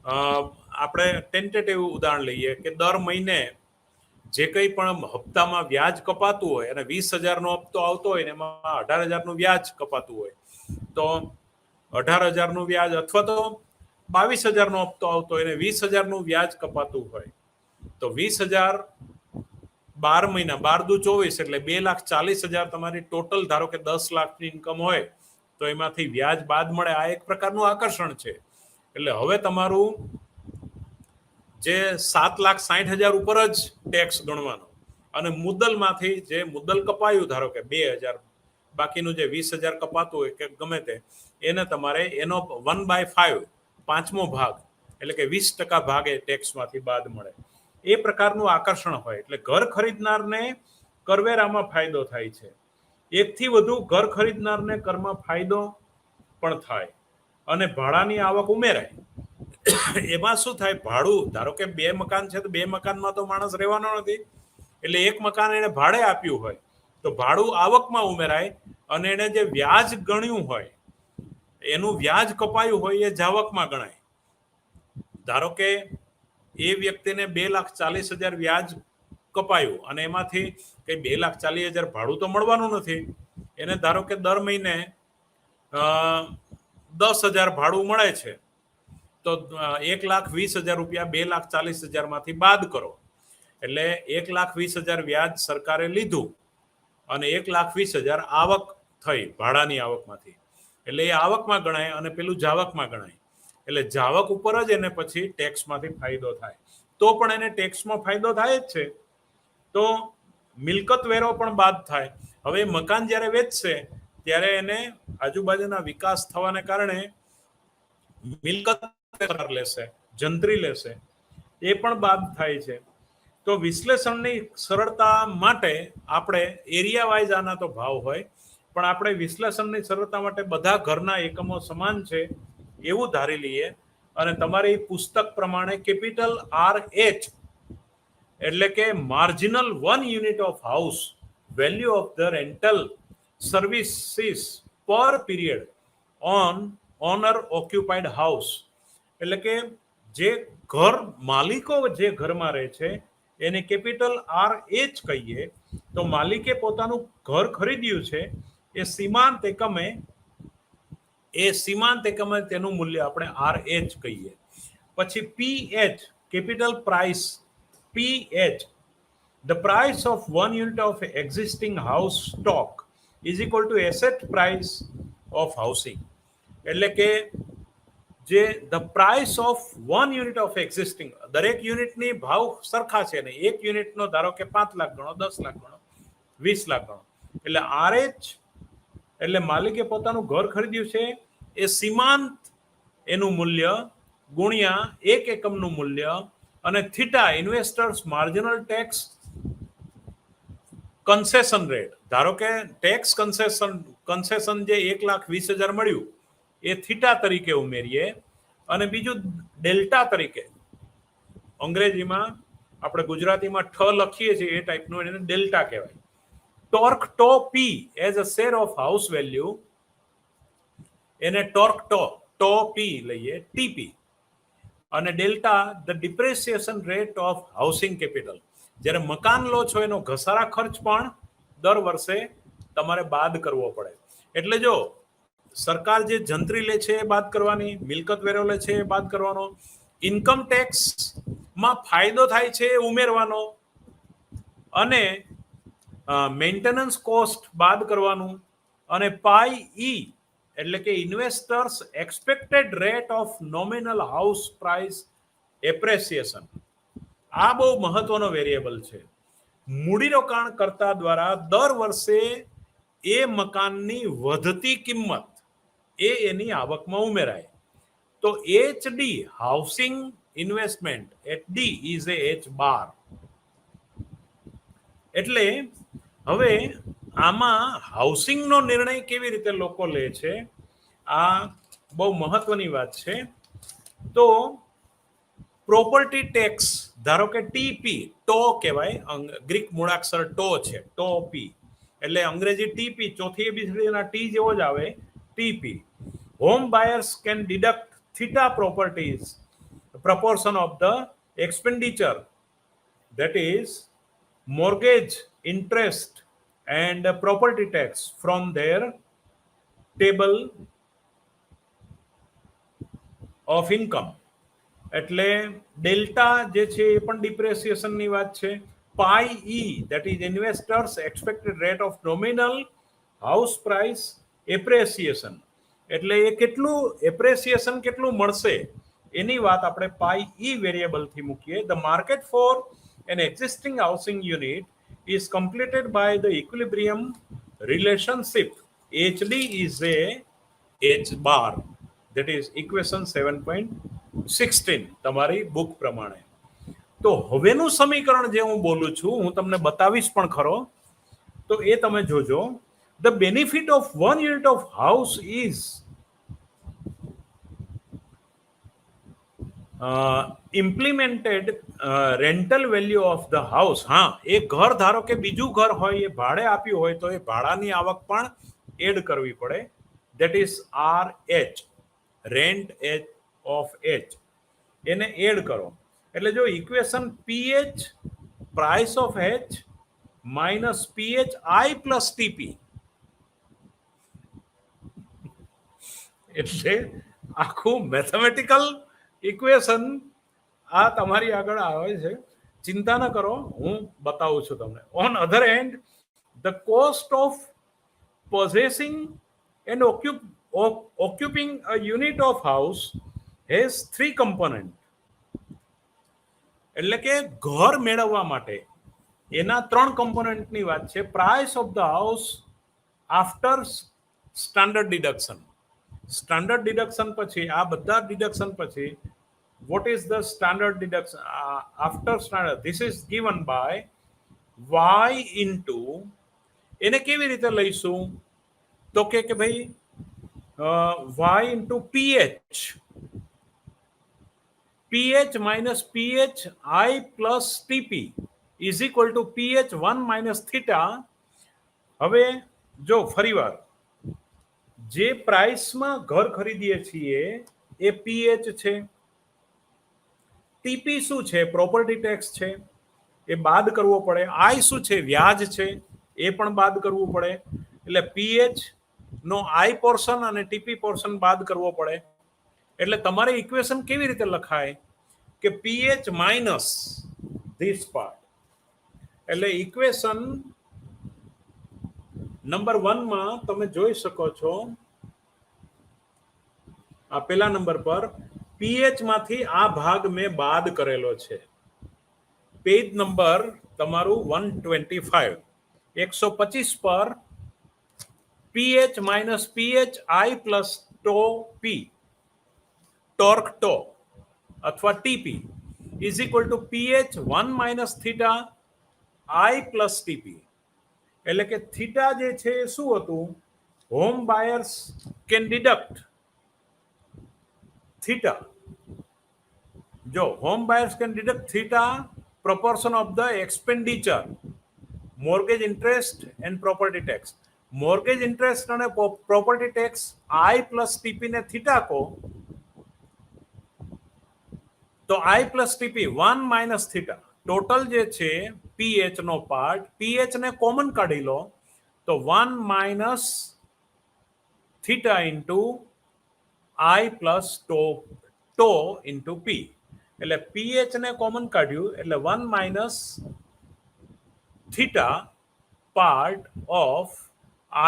S1: આપણે ટેન્ટેટિવ ઉદાહરણ લઈએ કે દર મહિને જે કંઈ પણ હપ્તામાં વ્યાજ કપાતું હોય અને 20,000નો હપ્તો આવતો હોય ને એમાં 18,000નું વ્યાજ કપાતું હોય, તો 18,000નું વ્યાજ અથવા તો 22,000નો હપ્તો આવતો હોય ને 20,000નું વ્યાજ કપાતું હોય, તો 20,000 12 મહિના, 12 દુ 24 એટલે 2,40,000 તમારી ટોટલ ધારો કે 10 લાખની ઇન્કમ હોય તો એમાંથી વ્યાજ બાદ મળે. આ એક પ્રકારનું આકર્ષણ છે. એટલે હવે તમારું જે 7,60,000 ઉપર જ ટેક્સ ગણવાનો, અને મુદ્દલમાંથી જે મુદ્દલ કપાયું ધારો કે 2,000, બાકીનું જે 20,000 કપાતું હોય કે ગમે તે, એને તમારે એનો 1/5 પાંચમો ભાગ એટલે કે 20% ભાગ એ ટેક્સમાંથી બાદ મળે. એ પ્રકારનું આકર્ષણ હોય. એટલે ઘર ખરીદનારને કરવેરામાં ફાયદો થાય છે. એકથી વધુ ઘર ખરીદનારને કરમાં ફાયદો પણ થાય અને ભાડાની આવક ઉમેરાય. એમાં શું થાય, ભાડું ધારો કે 2 મકાન છે તો 2 મકાનમાં તો માણસ રહેવાનો નથી, એટલે એક મકાન એને ભાડે આપ્યું હોય તો ભાડું આવકમાં ઉમેરાય, અને એને જે વ્યાજ ગણ્યું હોય એનું વ્યાજ કપાયું હોય એ જાવકમાં ગણાય. ધારો કે એ વ્યક્તિને 2,40,000 વ્યાજ કપાયું અને એમાંથી કઈ 2,40,000 ભાડું તો મળવાનું નથી, એને ધારો કે દર મહિને 10,000 ભાડું મળે છે, તો 1,20,000 રૂપિયા 2,40,000 માંથી બાદ કરો એટલે 1,20,000 વ્યાજ સરકારે લીધું અને 1,20,000 આવક થઈ ભાડાની આવકમાંથી, એટલે એ આવકમાં ગણાય અને પેલું જાવકમાં ગણાય. એટલે જાવક ઉપર જ એને પછી ટેક્સમાંથી ફાયદો થાય. તો પણ એને ટેક્સમાં ફાયદો થાય જ છે. તો મિલકત વેરો પણ બાદ થાય. હવે મકાન જ્યારે વેચશે ત્યારે એને આજુબાજુના વિકાસ થવાને કારણે મિલકત લેશે, જંત્રી લેશે, એ પણ બાદ થાય છે. તો વિશ્લેષણની સરળતા માટે આપણે એરિયા વાઇઝ આના તો ભાવ હોય, પણ આપણે વિશ્લેષણની સરળતા માટે બધા ઘરના એકમો સમાન છે એવું ધારી લઈએ અને તમારી પુસ્તક પ્રમાણે કેપિટલ RH એટલે કે marginal 1 unit of house value of the rental services per period on owner occupied house, એટલે કે જે ઘર માલિકો જે ઘરમાં રહે છે એને કેપિટલ RH કહીએ. તો માલિકે પોતાનું ઘર ખરીદ્યું છે એ સીમાંત એકમે તેનું મૂલ્ય આપણે RH કહીએ. પછી PH capital price PH, the price of 1 unit of existing house stock is equal to asset price of housing. એટલે કે જે the price of 1 unit of existing, દરેક યુનિટની ભાવ સરખા છે ને, એક યુનિટનો ધારો કે 5 લાખ ગણો, 10 લાખ ગણો, 20 લાખ ગણો, એટલે RH એટલે માલિકે પોતાનું ઘર ખરીદ્યું છે એ સીમાંત એનું મૂલ્ય ગુણ્યા એક એકમનું મૂલ્ય અને theta investors marginal tax concession rate. ધારો કે ટેક્સ કન્સેશન જે 1,20,000 મળ્યું એ થીટા તરીકે ઉમેરીએ અને બીજું ડેલ્ટા તરીકે, અંગ્રેજીમાં આપણે ગુજરાતીમાં ઠ લખીએ છીએ એ ટાઈપનું એને ડેલ્ટા કહેવાય. ટોર્ક ટો P as a share of house value, એને ટોર્ક ટો પી લઈએ ટીપી, અને delta the depreciation rate of housing capital. જ્યારે મકાન લો છો એનો ઘસારા ખર્ચ પણ દર વર્ષે તમારે બાદ કરવો પડે. એટલે જો સરકાર જે જંત્રી લે છે એ બાદ કરવાની, મિલકત વેરો લે છે એ બાદ કરવાનો, ઇન્કમ ટેક્સ માં ફાયદો થાય છે એ ઉમેરવાનો, અને મેન્ટેનન્સ કોસ્ટ બાદ કરવાનું, અને પાઈ એટલે કે investors expected rate of nominal house price appreciation. આ બહુ મહત્વનો વેરિયેબલ છે. મૂડીરોકાણ કરતા દ્વારા દર વર્ષે એ મકાનની વધતી કિંમત એ એની આવકમાં ઉમેરાય. તો HD housing investment HD is A H બાર. એટલે હવે આમાં હાઉસિંગનો નિર્ણય કેવી રીતે લોકો લે છે, આ બહુ મહત્વની વાત છે. તો પ્રોપર્ટી ટેક્સ ધારો કે ટીપી, ટો કહેવાય, ગ્રીક મૂળાક્ષર ટો છે, ટો પી એટલે અંગ્રેજી ટીપી, ચોથી એબીસીડીના ટી જેવો જ આવે, TP. Home buyers can deduct theta properties proportion of the expenditure, that is mortgage interest and property tax from their table of income. એટલે ડેલ્ટા જે છે એ પણ ડિપ્રેસિએશનની વાત છે. પાઈ that is investors expected rate of nominal house price appreciation, એટલે એ કેટલું એપ્રેસિએશન કેટલું મળશે એની વાત આપણે પાઈ વેરિયેબલથી મૂકીએ. The market for an existing housing unit is completed by the equilibrium relationship HD is a H bar, that is equation 7.16 તમારી book પ્રમાણે. તો હવેનું સમીકરણ જે હું બોલું છું હું તમને બતાવીશ પણ ખરો, તો એ તમે જોજો. The benefit of 1 unit of house is implemented rental value of the house. હા, એ ઘર ધારો કે બીજું ઘર હોય એ ભાડે આપ્યું હોય તો એ ભાડાની આવક પણ એડ કરવી પડે. That is RH, rent of H, એને એડ કરો. એટલે જો equation PH price of H minus PHI plus TP, એટલે આખું મેથેમેટિકલ ઇક્વેશન આ તમારી આગળ આવે છે, ચિંતા ન કરો, હું બતાવું છું તમને. On other and, the cost of possessing and occupying a unit of house has 3 component. એટલે કે ઘર મેળવવા માટે એના 3 કમ્પોનન્ટની વાત છે. Price of the house after standard deduction. Standard deduction પછી, આ બધા ડિડક્શન પછી, what is the standard deduction after standard? This is given by y into, એને કેવી રીતે લઈશું? તો કે ભાઈ y into ph, ph minus ph I plus tp is equal to ph 1 minus theta. હવે જો ફરીવાર, જે પ્રાઇસમાં ઘર ખરીદીએ છીએ એ ph છે, ટીપી શું છે? પ્રોપર્ટી ટેક્સ છે, એ બાદ કરવો પડે. આઈ શું છે? વ્યાજ છે, એ પણ બાદ કરવું પડે. એટલે પીએચ નો આઈ પોર્શન અને ટીપી પોર્શન બાદ કરવો પડે. એટલે તમારે ઇક્વેશન કેવી રીતે લખાય કે પીએચ માઇનસ ધીસ પાર્ટ. એટલે ઇક્વેશન નંબર 1 માં તમે જોઈ શકો છો, આ પેલા નંબર પર પીએચ માંથી આ ભાગ મેં બાદ કરેલો છે. પેજ નંબર તમારું 125, 125 પર PH minus PH I plus tau P, torque tau અથવા TP is equal to PH 1 minus theta I plus TP. એટલે કે થીટા જે છે એ શું હતું? Home buyers can deduct theta. જો home buyers can deduct theta proportion of the expenditure, mortgage interest and property tax. mortgage interest અને property tax I plus TP ને થીટા કો તો I plus TP 1 minus theta. Total જે છે PH નો part, PH ને common કાઢી લો તો 1 minus theta into I plus tau into P. એટલે PH ને કોમન કાઢ્યું એટલે 1 minus theta part of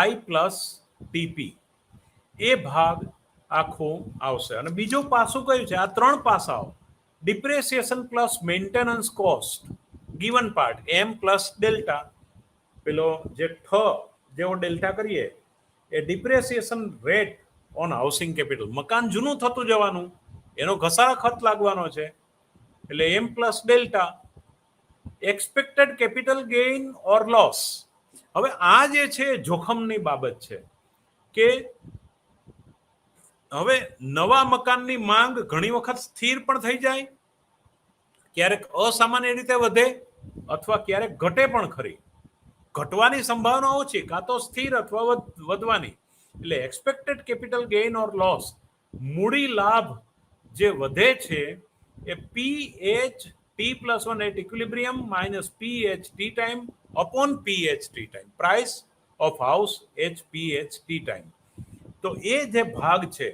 S1: I plus TP. એ ભાગ આખું આવશે. અને બીજું પાસું કયું છે? આ 3 પાસાઓ, depreciation plus maintenance cost, given part M plus delta. પેલો જે જેવો ડેલ્ટા કરીએ એ depreciation rate on housing capital. મકાન જૂનું થતું જવાનું, એનો ઘસારા ખર્ચ લાગવાનો છે, એટલે એમ plus delta. Expected capital gain or loss. હવે આ જે છે જોખમની બાબત છે કે હવે નવા મકાનની માંગ ઘણી વખત સ્થિર પણ થઈ જાય, ક્યારેક અસામાન્ય રીતે વધે અથવા ક્યારેક ઘટે પણ ખરી. ઘટવાની સંભાવના ઓછી, કાં તો સ્થિર અથવા વધવાની. એટલે expected capital gain or loss, મૂડી લાભ જે વધે છે એ PH T plus 1 at equilibrium minus PH T time upon PH T time, price of house H PH T time. તો એ જે ભાગ છે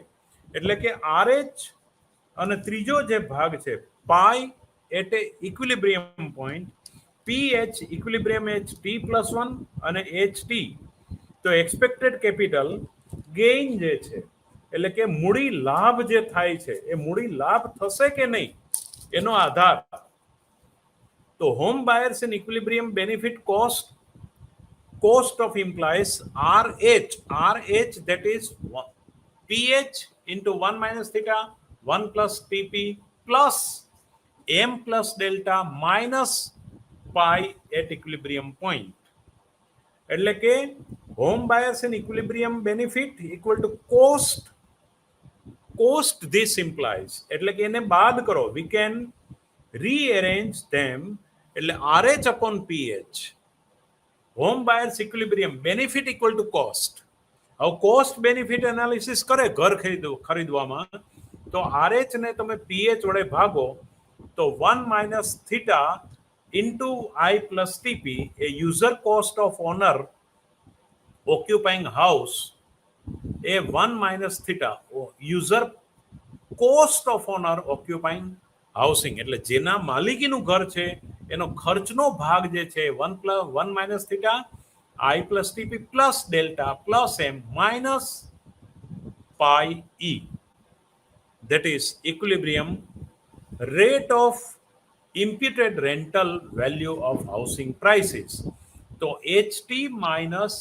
S1: એટલે કે આરએચ, અને ત્રીજો જે ભાગ છે pi at a equilibrium point, PH equilibrium H T plus 1 અને એચ ટી. તો એક્સપેક્ટેડ કેપિટલ ગેઇન જે છે એટલે કે મૂડી લાભ જે થાય છે એ મૂડી લાભ થશે કે નહીં એનો આધાર. તો home buyers in equilibrium benefit cost of implies RH that is PH into 1 minus theta 1 plus TP plus M plus delta minus pi at equilibrium point. એટલે કે home buyers in equilibrium benefit equal to cost this implies. એટલે કે એને બાદ કરો, we can rearrange ધેમ. એટલે RH upon PH, home buyers equilibrium benefit equal to cost. હવે cost benefit analysis કરે ઘર ખરીદવામાં તો RH ને તમે PH વડે ભાગો તો 1 minus theta into I plus TP, a user cost of owner occupying house, a 1 minus theta user cost of owner occupying housing, એટલે જેના માલિકીનું ઘર છે એનો ખર્ચનો ભાગ જે છે 1 minus theta I plus TP plus delta plus M minus pi E, that is equilibrium rate of imputed rental value of housing prices. તો HT માઇનસ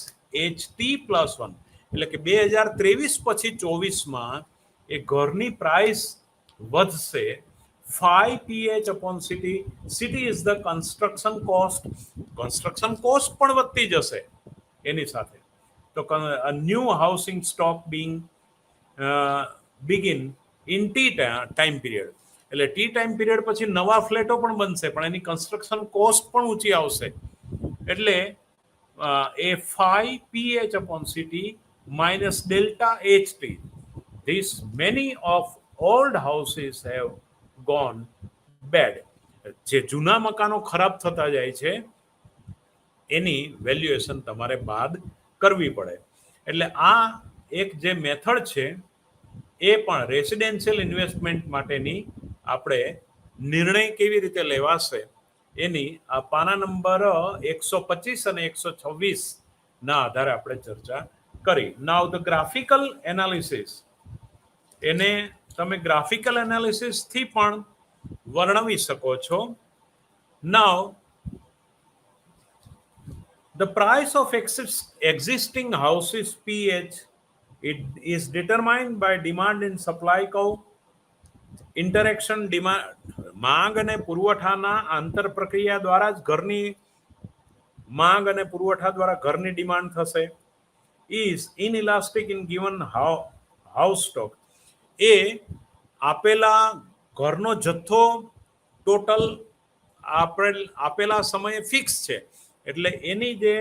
S1: HT પ્લસ 1, એટલે કે 2023 પછી 24માં એ ઘરની પ્રાઇસ વધશે 5 PH upon city. City is the construction cost. Construction cost પણ વધતી જશે એની સાથે. તો a new housing stock being begin in T time period. એટલે T time period પછી નવા ફ્લેટો પણ બનશે પણ એની કન્સ્ટ્રક્શન કોસ્ટ પણ ઊંચી આવશે. એટલે એ 5 PH upon city minus delta HT. These many of old houses have gone bad. જે જૂના મકાનો ખરાબ થતા જાય છે એની વેલ્યુએશન તમારે બાદ કરવી પડે. એટલે આ એક જે મેથડ છે એ પણ રેસિડેન્શિયલ ઇન્વેસ્ટમેન્ટ માટેની આપણે નિર્ણય કેવી રીતે લેવાશે એની આ પાના નંબર 125 અને 126 ના આધારે આપણે ચર્ચા કરી. નાઉ ધ ગ્રાફિકલ એનાલિસિસ, એને તમે ગ્રાફિકલ એનાલિસિસ થી પણ વર્ણવી શકો છો. નાઉ the price of existing houses PH, it is determined by demand and supply curve. Interaction demand, માંગ અને પુરવઠાના આંતર પ્રક્રિયા દ્વારા જ ઘરની માંગ અને પુરવઠા દ્વારા ઘરની ડિમાન્ડ થશે. is inelastic in given house stock. એ આપેલા ઘરનો જથ્થો ટોટલ આપેલા સમયે ફિક્સ છે, એટલે એની જે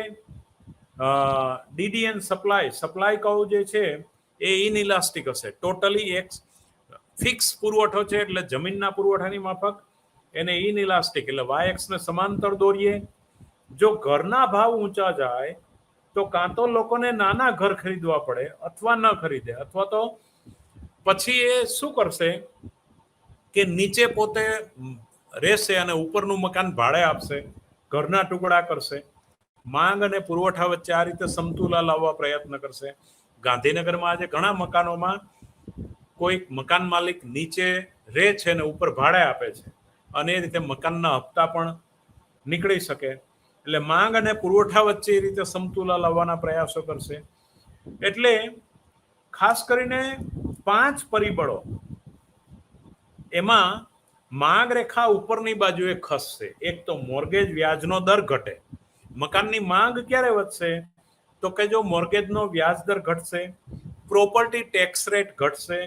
S1: ડીડીએન સપ્લાય કર્વ જે છે એ ઇનઇલાસ્ટિક હશે. ટોટલી એક ફિક્સ પુરવઠો છે એટલે જમીનના પુરવઠાની માફક એને ઇનઇલાસ્ટિક, એટલે વાયએક્સ ને સમાંતર દોરીએ. જો ઘરના ભાવ ઊંચા જાય તો કાં તો લોકોને નાના ઘર ખરીદવા પડે અથવા ન ખરીદે, અથવા તો પછી એ શું કરશે કે નીચે પોતે રહેશે અને ઉપરનું મકાન ભાડે આપશે, ઘરના ટુકડા કરશે. માંગ અને પુરવઠા વચ્ચે આ રીતે સમતુલા લાવવા પ્રયત્ન કરશે. ગાંધીનગરમાં આજે ઘણા મકાનોમાં કોઈ મકાન માલિક નીચે રહે છે અને ઉપર ભાડે આપે છે અને એ રીતે મકાનના હપ્તા પણ નીકળી શકે. એટલે માંગ અને પુરવઠા વચ્ચે એ રીતે સમતુલા લાવવાના પ્રયાસો કરશે. એટલે ખાસ કરીને 5 પરિબળો, એમાં માંગ રેખા ઉપરની બાજુએ ખસશે. એક તો મોર્ગેજ વ્યાજનો દર ઘટે. મકાનની માંગ ક્યારે વધશે તો કે જો મોર્ગેજનો વ્યાજ દર ઘટશે, પ્રોપર્ટી ટેક્સ રેટ ઘટશે,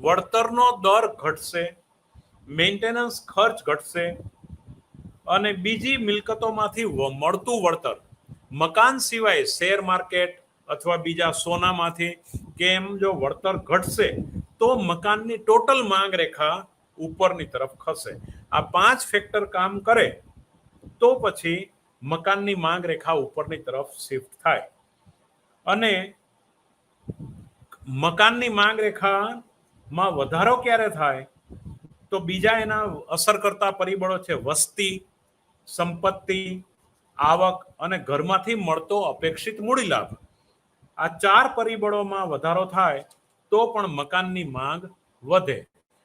S1: વળતરનો દર ઘટશે, મેન્ટેનન્સ ખર્ચ ઘટશે અને બીજી મિલકતોમાંથી મળતું વળતર, મકાન સિવાય શેર માર્કેટ અથવા બીજા સોનામાંથી કેમ જો વળતર ઘટશે તો મકાનની ટોટલ માંગ રેખા ઉપરની તરફ ખસે. આ 5 ફેક્ટર કામ કરે તો પછી મકાનની માંગ રેખા ઉપરની તરફ શિફ્ટ થાય. અને મકાનની માંગ રેખામાં વધારો ક્યારે થાય તો બીજા એના અસર કરતા પરિબળો છે વસ્તી, સંપત્તિ, આવક અને ઘરમાંથી મળતો અપેક્ષિત મૂડી લાભ. આ 4 પરિબળોમાં વધારો થાય તો પણ મકાનની માંગ વધે.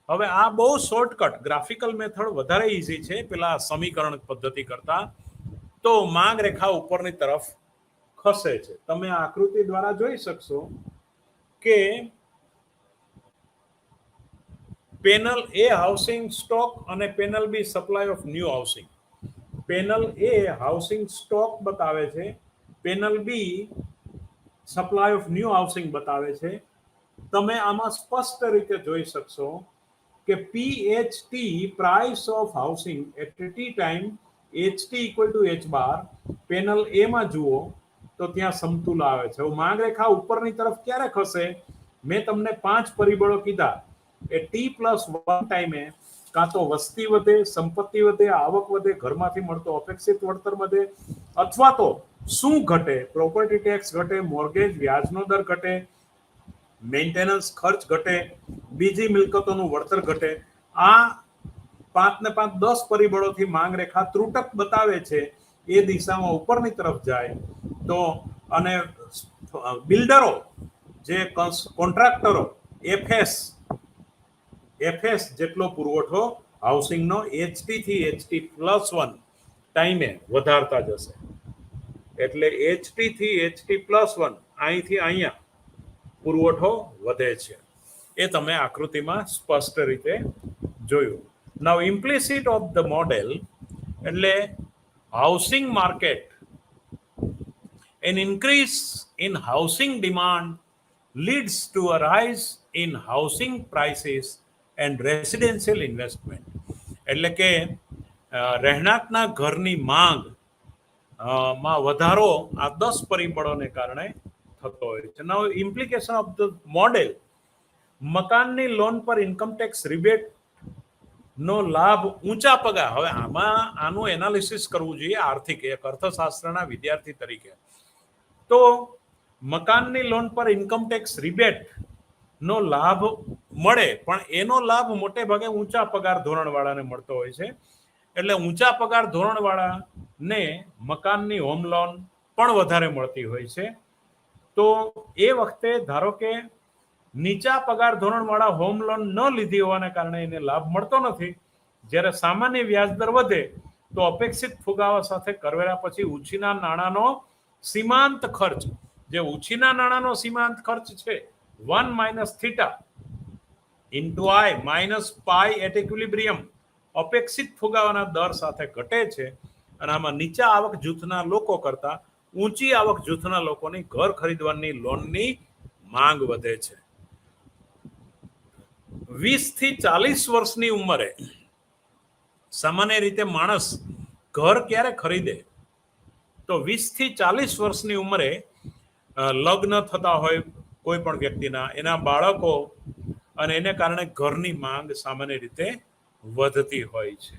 S1: હવે આ બહુ શોર્ટકટ ગ્રાફિકલ મેથડ વધારે ઈઝી છે પેલા સમીકરણ પદ્ધતિ કરતા. તો માંગ રેખા ઉપરની તરફ ખસે છે. તમે આ આકૃતિ દ્વારા જોઈ શકશો કે પેનલ એ હાઉસિંગ સ્ટોક અને panel B supply of new housing. Panel A housing stock બતાવે છે, panel B supply of new housing બતાવે છે. તમે આમાં સ્પષ્ટ રીતે જોઈ શકશો કે PHT price of housing at T time HT equal to H bar. Panel A માં જુઓ તો ત્યાં સમતુલા આવે છે. માંગ રેખા ઉપરની તરફ ક્યારે ખસે? મેં તમને 5 પરિબળો કીધા એ T+1 ટાઈમે કાં તો વસ્તી વધે, સંપત્તિ વધે, આવક વધે, ઘરમાંથી મળતો અપેક્ષિત વળતર વધે, અથવા તો શું ઘટે? પ્રોપર્ટી ટેક્સ ઘટે, મોર્ગેજ વ્યાજનો દર ઘટે, મેન્ટેનન્સ ખર્ચ ઘટે, બીજી મિલકતોનું વળતર ઘટે. આ 5 ને 5 10 પરિબળોથી માંગ રેખા ત્રુટક બતાવે છે. એ દિશામાં ઉપરની તરફ જાય તો, અને બિલ્ડરો જે કોન્ટ્રાક્ટરો એફએસ જેટલો પુરવઠો હાઉસિંગનો HT થી HT+1 ટાઈમે વધારતા જશે. એટલે HT થી HT+1 અહીંથી અહીંયા પુરવઠો વધે છે. એ તમે આકૃતિમાં સ્પષ્ટ રીતે જોયું. નાઉ ઇમ્પ્લિસિટ ઓફ ધ મોડેલ એટલે housing market, an increase in housing demand leads to a rise in housing prices and residential investment. એટલે કે રહેણાંકના ઘરની માંગ માં વધારો આ 10 પરિબળોને કારણે થતો હોય છે. નાઉ ઇમ્પ્લિકેશન ઓફ ધ મોડેલ, મકાનની લોન પર ઇન્કમ ટેક્સ રિબેટ નો લાભ ઊંચા પગાર. હવે આમાં આનું એનાલિસિસ કરવું જોઈએ આર્થિક, એક અર્થશાસ્ત્રના વિદ્યાર્થી તરીકે. તો મકાનની લોન પર ઇન્કમ ટેક્સ રિબેટ નો લાભ મળે, પણ એનો લાભ મોટે ભાગે ઊંચા પગાર ધોરણવાળાને મળતો હોય છે. એટલે ઊંચા પગાર ધોરણવાળાને મકાનની હોમ લોન પણ વધારે મળતી હોય છે. તો એ વખતે ધારો કે નીચા પગાર ધોરણવાળા હોમ લોન ન લીધી હોવાને કારણે એને લાભ મળતો નથી. જ્યારે સામાન્ય વ્યાજ દર વધે તો અપેક્ષિત ફુગાવા સાથે કરવેરા પછી ઉછીના નાણાંનો સીમાંત ખર્ચ, જે ઉછીના નાણાંનો સીમાંત ખર્ચ છે 1 - θ * I - પાઈ એટ ઇક્વિલિબ્રિયમ અપેક્ષિત ફુગાવાના દર સાથે ઘટે છે. અને આમાં નીચા આવક જૂથના લોકો કરતા ઊંચી આવક જૂથના લોકોની ઘર ખરીદવાની લોનની માંગ વધે છે. 20 થી 40 વર્ષની ઉંમરે સામાન્ય રીતે માણસ ઘર ક્યારે ખરીદે? તો 20 થી 40 વર્ષની ઉંમરે લગ્ન થતા હોય કોઈ પણ વ્યક્તિના, એના બાળકો, અને એને કારણે ઘરની માંગ સામાન્ય રીતે વધતી હોય છે.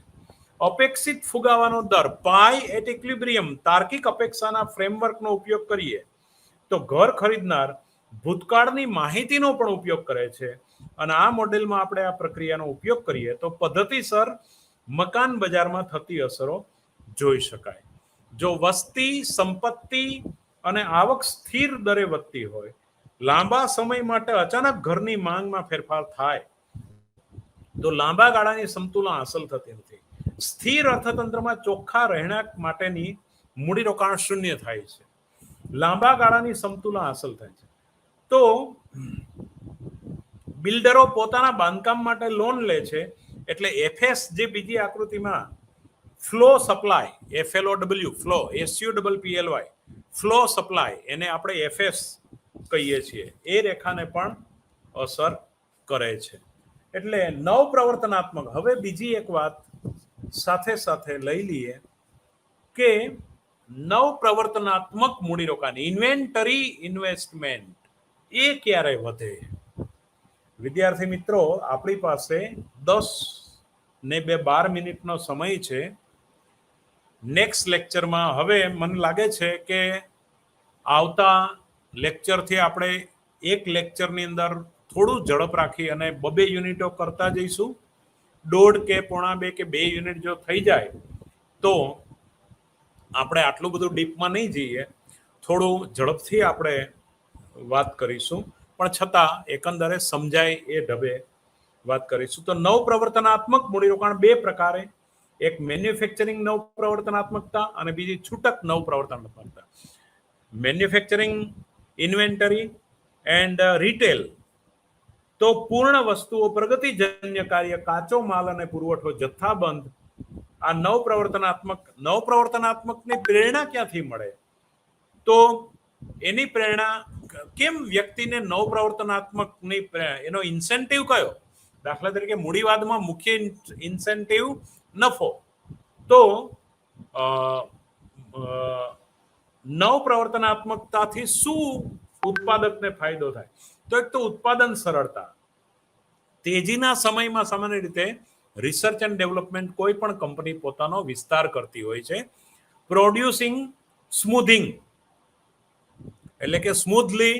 S1: અપેક્ષિત ફુગાવાનો દર પાઈ એટ ઇક્વિલિબ્રિયમ, તાર્કિક અપેક્ષાના ફ્રેમવર્કનો ઉપયોગ કરીએ તો ઘર ખરીદનાર ભૂતકાળની માહિતીનો પણ ઉપયોગ કરે છે. અને આ મોડેલમાં આપણે આ પ્રક્રિયાનો ઉપયોગ કરીએ તો પદ્ધતિસર મકાન બજારમાં થતી અસરો જોઈ શકાય. જો વસ્તી, સંપત્તિ અને આવક સ્થિર દરે વધતી હોય, લાંબા સમય માટે અચાનક ઘરની માંગમાં ફેરફાર થાય તો લાંબા ગાળાની સમતુલા હાંસલ થતી નથી. સ્થિર અર્થતંત્રમાં ચોખ્ખા રહેણાંક માટેની મૂડીરોકાણ શૂન્ય થાય છે. લાંબા ગાળાની સમતુલા હાંસલ થાય છે. તો બિલ્ડરો પોતાના બાંધકામ માટે લોન લે છે. એટલે એફએસ, જે બીજી આકૃતિમાં flow supply, FLOW, flow, SUPPLY, flow supply, એને આપણે એફએસ કહીએ છીએ, એ રેખાને પણ અસર કરે છે. એટલે નવ પ્રવર્તનાત્મક. હવે બીજી એક વાત સાથે સાથે લઈ લઈએ કે નવ પ્રવર્તનાત્મક મૂડીરોકાણ, ઇન્વેન્ટરી ઇન્વેસ્ટમેન્ટ, એ ક્યારે વધે? વિદ્યાર્થી મિત્રો, આપણી પાસે 10 ને 12 મિનિટનો સમય છે. નેક્સ્ટ લેક્ચરમાં હવે મને લાગે છે કે આવતા લેક્ચરથી આપણે એક લેક્ચરની અંદર થોડું ઝડપ રાખી અને 2 યુનિટો કરતા જઈશું. 1.5 કે 1.25 કે 2 યુનિટ જો થઈ જાય તો આપણે આટલું બધું ડીપમાં નહીં જઈએ, થોડું ઝડપથી આપણે વાત કરીશું, પણ છતાં એકંદરે સમજાય એ ઢબે વાત કરીશું. તો નવ પ્રવર્તનાત્મક મૂડીરોકાણ 2 પ્રકારે, એક મેન્યુફેક્ચરિંગ નવ પ્રવર્તનાત્મકતા અને બીજી છૂટક નવ પ્રવર્તનાત્મકતા. મેન્યુફેક્ચરિંગ, ઇન્વેન્ટરી એન્ડ રિટેલ, તો પૂર્ણ વસ્તુઓ, પ્રગતિજન્ય કાર્ય, કાચો માલ અને પુરવઠો જથ્થાબંધ. આ નવ પ્રવર્તનાત્મકની પ્રેરણા ક્યાંથી મળે? તો એની પ્રેરણા કેમ વ્યક્તિને નવ પ્રવર્તનાત્મકની એનો ઇન્સેન્ટિવ કયો? દાખલા તરીકે મૂડીવાદમાં મુખ્ય ઇન્સેન્ટિવ નફો. તો નવ પ્રવર્તનાત્મકતાથી શું ઉત્પાદકને ફાયદો થાય? તો એક તો ઉત્પાદન સરળતા. તેજીના સમયમાં સામાન્ય રીતે રિસર્ચ એન્ડ ડેવલપમેન્ટ કોઈ પણ કંપની પોતાનો વિસ્તાર કરતી હોય છે. પ્રોડ્યુસિંગ સ્મૂધિંગ, એટલે કે સ્મૂથલી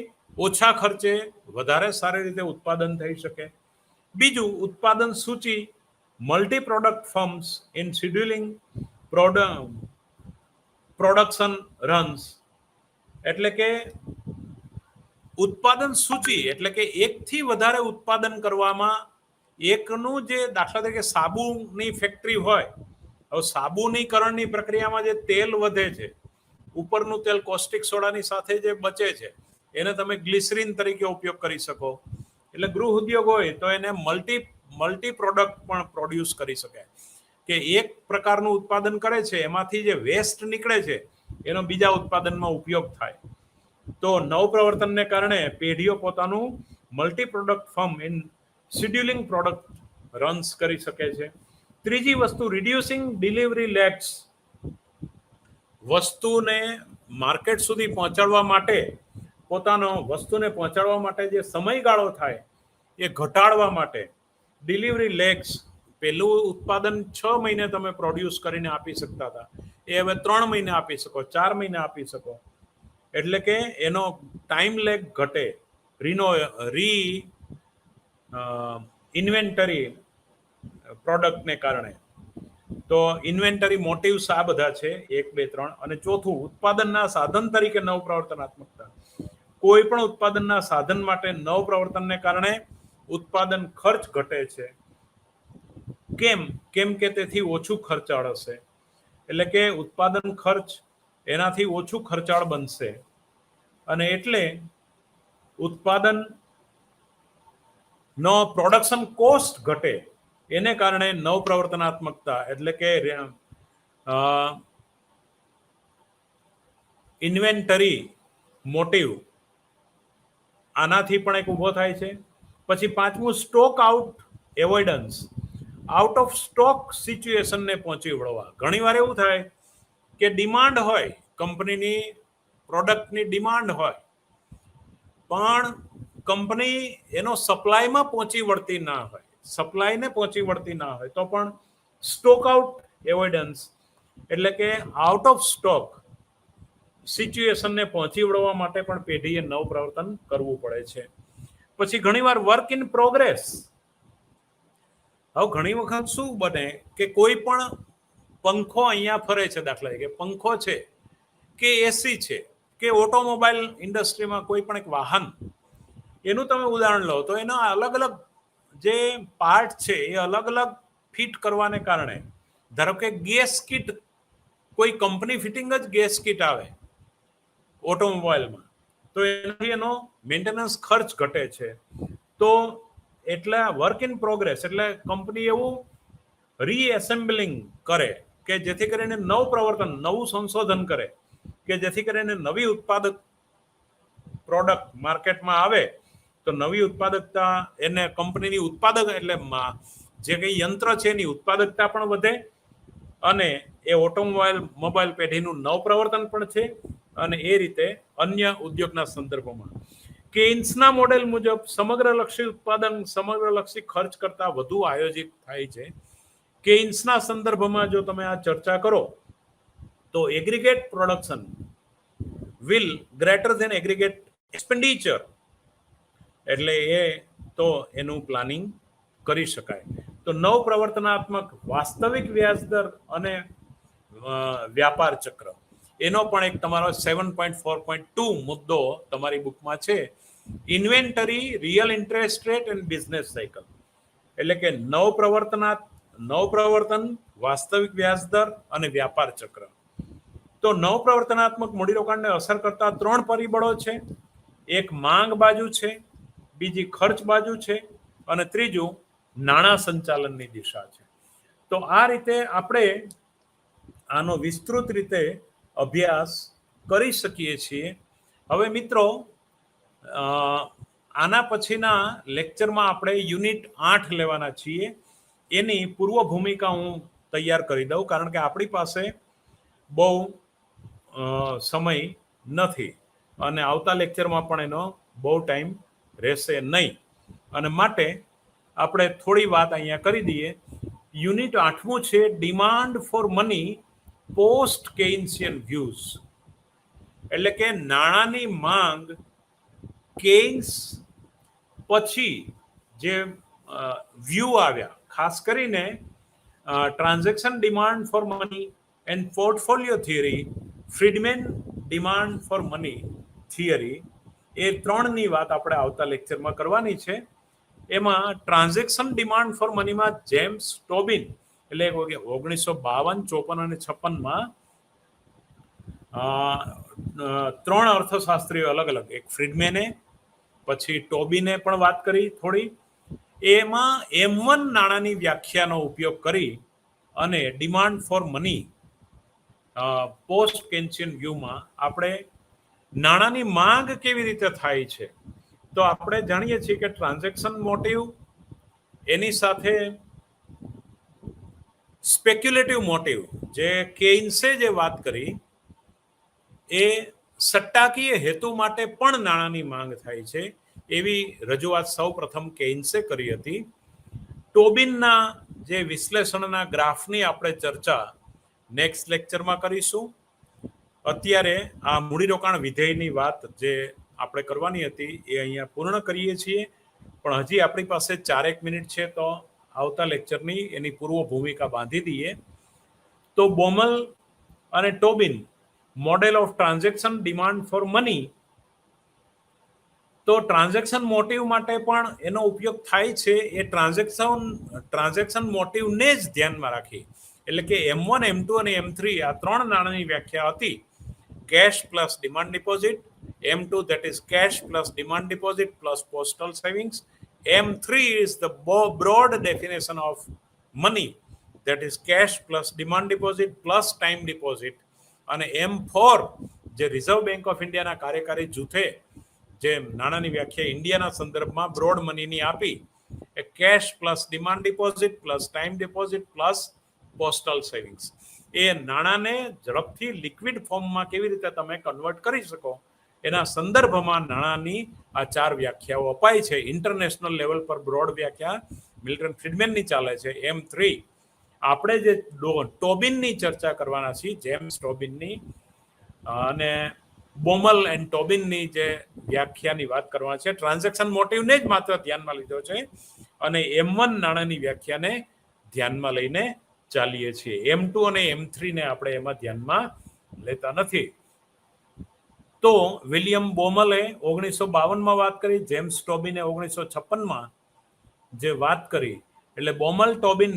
S1: ઓછા ખર્ચે વધારે સારી રીતે ઉત્પાદન થઈ શકે. બીજું, ઉત્પાદન સૂચિ multi product firms in scheduling production runs, એટલે કે ઉત્પાદન સૂચિ એટલે કે એકથી વધારે ઉત્પાદન કરવામાં એકનું જે દાખલા તરીકે સાબુની ફેક્ટરી હોય, હવે સાબુનીકરણની પ્રક્રિયામાં જે તેલ વધે છે, ઉપરનું તેલ કોસ્ટિક સોડાની સાથે જે બચે છે એને તમે ગ્લિસરીન તરીકે ઉપયોગ કરી શકો. એટલે ગૃહ ઉદ્યોગ હોય તો એને મલ્ટી પ્રોડક્ટ પણ પ્રોડ્યુસ કરી શકે, કે એક પ્રકારનું ઉત્પાદન કરે છે એમાંથી જે વેસ્ટ નીકળે છે એનો બીજા ઉત્પાદનમાં ઉપયોગ થાય. તો નવપ્રવર્તનને કારણે પેઢીઓ પોતાનું multi product firm in scheduling product runs કરી શકે છે. ત્રીજી વસ્તુ, રિડ્યુસિંગ ડિલિવરી લેગ્સ, વસ્તુને માર્કેટ સુધી પહોંચાડવા માટે વસ્તુને પહોંચાડવા માટે જે સમયગાળો થાય એ ઘટાડવા માટે ડિલિવરી લેગ્સ, પહેલું ઉત્પાદન 6 મહિને તમે પ્રોડ્યુસ કરીને આપી શકતા હતા, એ હવે 3 મહિને આપી શકો, 4 મહિને આપી શકો. એટલે કે એનો ટાઈમ લેગ ઘટે. ઇન્વેન્ટરી પ્રોડક્ટને કારણે. તો ઇન્વેન્ટરી મોટિવ્સ આ બધા છે, 1, 2, 3. અને ચોથું, ઉત્પાદનના સાધન તરીકે નવપ્રવર્તનાત્મકતા. કોઈ પણ ઉત્પાદનના સાધન માટે નવપ્રવર્તનને કારણે ઉત્પાદન ખર્ચ ઘટે છે. કેમ કે તેથી ઓછું ખર્ચાળ હશે, એટલે કે ઉત્પાદન ખર્ચ એનાથી ઓછું ખર્ચાળ બનશે, અને એટલે ઉત્પાદન નો પ્રોડક્શન કોસ્ટ ઘટે. એને કારણે નવપ્રવર્તનાત્મકતા એટલે કે ઇન્વેન્ટરી મોટિવ આનાથી પણ એક ઊભો થાય છે. પછી પાંચમું, stock out avoidance, out of stock સિચ્યુએશનને પહોંચી વળવા. ઘણીવાર એવું થાય કે ડિમાન્ડ હોય, કંપનીની પ્રોડક્ટની ડિમાન્ડ હોય, પણ કંપની એનો સપ્લાયમાં પહોંચી વળતી ના હોય, સપ્લાયને પહોંચી વળતી ના હોય, તો પણ સ્ટોક આઉટ એવોઇડન્સ એટલે કે આઉટ ઓફ સ્ટોક સિચ્યુએશનને પહોંચી વળવા માટે પણ પેઢીએ નવપ્રવર્તન કરવું પડે છે. પછી ઘણીવાર વર્ક ઇન પ્રોગ્રેસ. હવે ઘણી વખત શું બને કે કોઈ પણ પંખો અહીંયા ફરે છે, દાખલા તરીકે પંખો છે કે એસી છે કે ઓટોમોબાઈલ ઇન્ડસ્ટ્રીમાં કોઈ પણ એક વાહન, એનું તમે ઉદાહરણ લો તો એના અલગ અલગ જે પાર્ટ છે એ અલગ અલગ ફિટ કરવાને કારણે, ધારો કે ગેસ કિટ, કોઈ કંપની ફિટિંગ જ ગેસ કિટ આવે ઓટોમોબાઈલમાં, તો એનાથી એનો મેન્ટેનન્સ ખર્ચ ઘટે છે. તો એટલે વર્ક ઇન પ્રોગ્રેસ એટલે કંપની એવું રીએસેમ્બલિંગ કરે કે જેથી કરીને નવપ્રવર્તન, નવું સંશોધન કરે કે જેથી કરીને નવી ઉત્પાદક પ્રોડક્ટ માર્કેટમાં આવે તો નવી ઉત્પાદકતા, એને કંપનીની ઉત્પાદક એટલે જે કંઈ યંત્ર છે એની ઉત્પાદકતા પણ વધે, અને એ મોબાઈલ પેઢીનું નવપ્રવર્તન પણ છે. અને એ રીતે અન્ય ઉદ્યોગના સંદર્ભમાં કેઇન્સના મોડેલ મુજબ સમગ્રલક્ષી ઉત્પાદન સમગ્રલક્ષી ખર્ચ કરતા વધુ આયોજિત થાય છે. કેઇન્સના સંદર્ભમાં જો તમે આ ચર્ચા કરો તો aggregate production will greater than aggregate expenditure, એટલે એ તો એનું પ્લાનિંગ કરી શકાય. તો નવપ્રવર્તનાત્મક વાસ્તવિક વ્યાજદર અને વ્યાપાર ચક્ર, એનો પણ એક તમારો 7.4.2 મુદ્દો તમારી બુકમાં છે. Inventory, real interest rate and business cycle, એટલે કે નવપ્રવર્તન, વાસ્તવિક વ્યાજદર અને વ્યાપાર ચક્ર. તો નવપ્રવર્તનાત્મક મૂડીરોકાણને અસર કરતા 3 પરિબળો છે. એક માંગ બાજુ છે, બીજી ખર્ચ બાજુ છે, અને ત્રીજું નાણાં સંચાલનની દિશા છે. તો આ રીતે આપણે આનો વિસ્તૃત રીતે અભ્યાસ કરી શકીએ છીએ. હવે મિત્રો, આના પછીના લેક્ચરમાં આપણે યુનિટ 8 લેવાના છીએ. એની પૂર્વ ભૂમિકા હું તૈયાર કરી દઉં, કારણ કે આપણી પાસે બહુ સમય નથી અને આવતા લેક્ચરમાં પણ એનો બહુ ટાઈમ રહેશે નહીં, અને માટે આપણે થોડી વાત અહીંયા કરી દઈએ. યુનિટ 8મું છે demand for money post Keynesian views, એટલે કે નાણાંની માંગ કેન્સ પછી જે વ્યૂ આવ્યા, ખાસ કરીને transaction demand for money and portfolio theory, Friedman demand for money theory, એ ત્રણની વાત આપણે આવતા લેક્ચરમાં કરવાની છે. એમાં ટ્રાન્ઝેક્શન ડિમાન્ડ ફોર મનીમાં જેમ્સ ટોબિન એટલે 1952, 54 અને 56માં ત્રણ અર્થશાસ્ત્રીઓ અલગ અલગ, એક ફ્રીડમેને, પછી ટોબિને પણ વાત કરી થોડી. એમાં M1 નાણાંની વ્યાખ્યાનો ઉપયોગ કરી અને ડિમાન્ડ ફોર મની પોસ્ટ કેન્શિયન વ્યૂમાં આપણે નાણાંની માંગ કેવી રીતે થાય છે. તો આપણે જાણીએ છીએ કે ટ્રાન્ઝેક્શન મોટિવ, એની સાથે સ્પેક્યુલેટિવ મોટિવ, જે કેન્સે જે વાત કરી, એ સટ્ટાકીય હેતુ માટે પણ નાણાંની માંગ થાય છે એવી રજૂઆત સૌ પ્રથમ કેન્સે કરી હતી. ટોબિનના જે વિશ્લેષણના ગ્રાફની આપણે ચર્ચા નેક્સ્ટ લેક્ચરમાં કરીશું. અત્યારે આ મૂડીરોકાણ વિધેયની વાત જે આપણે કરવાની હતી એ અહીંયા પૂર્ણ કરીએ છીએ, પણ હજી આપણી પાસે 4 મિનિટ છે, તો આવતા લેક્ચરની એની પૂર્વ ભૂમિકા બાંધી દઈએ. તો બોમલ અને Tobin model of transaction demand for money, તો ટ્રાન્ઝેક્શન મોટિવ માટે પણ એનો ઉપયોગ થાય છે. એ ટ્રાન્ઝેક્શન મોટિવને જ ધ્યાનમાં રાખી, એટલે કે M1, M2 અને M3 આ ત્રણ નાણાંની વ્યાખ્યા હતી. Cash plus demand deposit, M2 that is cash plus demand deposit plus postal savings, M3 is the broad definition of money, that is cash plus demand deposit plus time deposit, અને M4 જે reserve bank of ઇન્ડિયાના કાર્યકારી જૂથે જે નાણાંની વ્યાખ્યા ઇન્ડિયાના સંદર્ભમાં બ્રોડ મનીની આપી, એ cash plus demand deposit plus time deposit plus postal savings. એ નાણાંને ઝડપથી લિક્વિડ ફોર્મમાં કેવી રીતે તમે કન્વર્ટ કરી શકો એના સંદર્ભમાં નાણાંની આ 4 વ્યાખ્યાઓ અપાઈ છે. ઇન્ટરનેશનલ લેવલ પર બ્રોડ વ્યાખ્યા મિલ્ટન ફ્રીડમેનની ચાલે છે, M3. આપણે જે ટોબિનની ચર્ચા કરવાના છીએ, જેમ્સ ટોબિનની, અને બોમલ એન્ડ ટોબિનની જે વ્યાખ્યાની વાત કરવાની છે. ટ્રાન્ઝેક્શન મોટિવને જ માત્ર ધ્યાનમાં લીધો છે અને M1 નાણાંની વ્યાખ્યાને ધ્યાનમાં લઈને ચાલીએ છીએ. M2 અને M3 ને આપણે એમાં ધ્યાનમાં લેતા નથી. તો વિલિયમ બોમલે 1952માં વાત કરી, જેમ્સ ટોબિને 1956માં જે વાત કરી, એટલે Baumol Tobin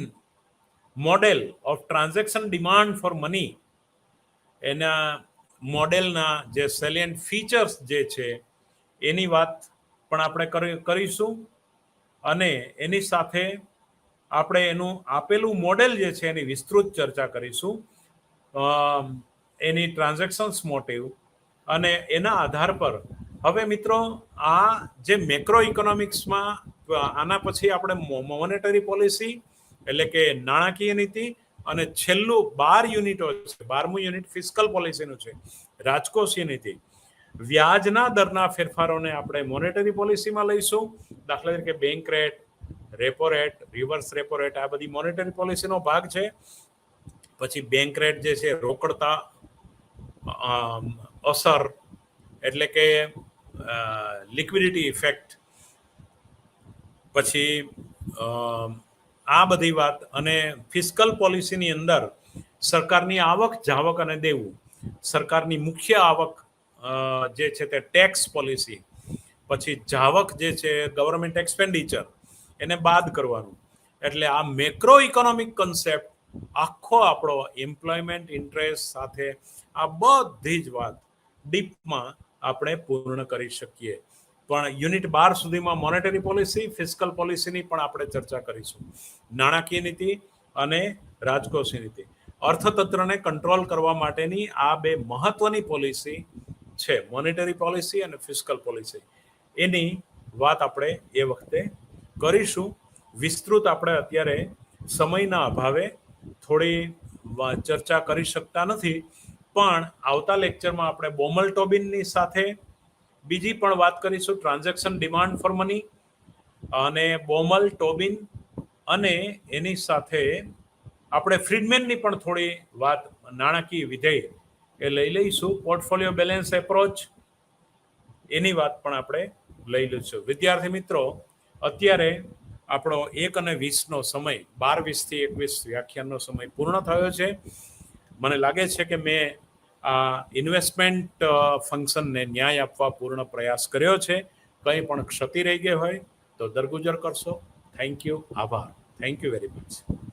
S1: model of transaction demand for money, એના મોડેલના જે સેલિયન્ટ ફીચર્સ જે છે એની વાત પણ આપણે કરીશું, અને એની સાથે આપણે એનું આપેલું મોડેલ જે છે એની વિસ્તૃત ચર્ચા કરીશું, એની ટ્રાન્ઝેક્શન્સ મોટિવ, અને એના આધાર પર હવે મિત્રો આ જે મેક્રો ઇકોનોમિક્સમાં આના પછી આપણે મોનેટરી પોલિસી એટલે કે નાણાકીય નીતિ, અને છેલ્લું 12 યુનિટો છે, 12મું યુનિટ ફિસ્કલ પોલિસીનું છે, રાજકોષીય નીતિ. વ્યાજના દરના ફેરફારોને આપણે મોનેટરી પોલિસીમાં લઈશું. દાખલા તરીકે bank rate, repo rate, reverse repo rate, આ બધી મોનેટરી પોલિસીનો ભાગ છે. પછી બેંક રેટ જે છે રોકડતા અસર એટલે કે લિક્વિડિટી ઇફેક્ટ, પછી આ બધી વાત, અને ફિસ્કલ પોલિસીની અંદર સરકારની આવક, જાવક અને દેવું, સરકારની મુખ્ય આવક જે છે તે ટેક્સ પોલિસી, પછી જાવક જે છે ગવર્મેન્ટ એક્સપેન્ડિચર, એને બાદ કરવાનું. એટલે આ મેક્રો ઇકોનોમિક કન્સેપ્ટ આખો આપણો એમ્પ્લોયમેન્ટ ઇન્ટરેસ્ટ સાથે આ બધી જ વાત ડીપમાં આપણે પૂર્ણ કરી શકીએ. પણ યુનિટ 12 સુધીમાં મોનેટરી પોલિસી, ફિસ્કલ પોલિસીની પણ આપણે ચર્ચા કરીશું. નાણાકીય નીતિ અને રાજકોષીય નીતિ, અર્થતંત્રને કંટ્રોલ કરવા માટેની આ બે મહત્વની પોલિસી છે, મોનેટરી પોલિસી અને ફિસ્કલ પોલિસી. એની વાત આપણે એ વખતે કરીશું. વિસ્તૃત આપણે અત્યારે સમયના અભાવે થોડી ચર્ચા કરી શકતા નથી, પણ આવતા લેક્ચરમાં આપણે બોમલ ટોબિનની સાથે બીજી પણ વાત કરીશું, ટ્રાન્ઝેક્શન ડિમાન્ડ ફોર મની, અને બોમલ ટોબિન, અને એની સાથે આપણે ફ્રીડમેનની પણ થોડી વાત નાણાકીય વિધેય એ લઈ લઈશું. પોર્ટફોલિયો બેલેન્સ એપ્રોચ, એની વાત પણ આપણે લઈ લઉં છું. વિદ્યાર્થી મિત્રો, અત્યારે આપણો 1:20 સમય 12:20 થી 21 વ્યાખ્યાનનો સમય પૂર્ણ થયો છે. મને લાગે છે કે મેં આ ઇન્વેસ્ટમેન્ટ ફંક્શનને ન્યાય આપવા પૂર્ણ પ્રયાસ કર્યો છે. કંઈ પણ ક્ષતિ રહી ગઈ હોય તો દરગુજર કરશો. થેન્ક યુ, આભાર. Thank you very much.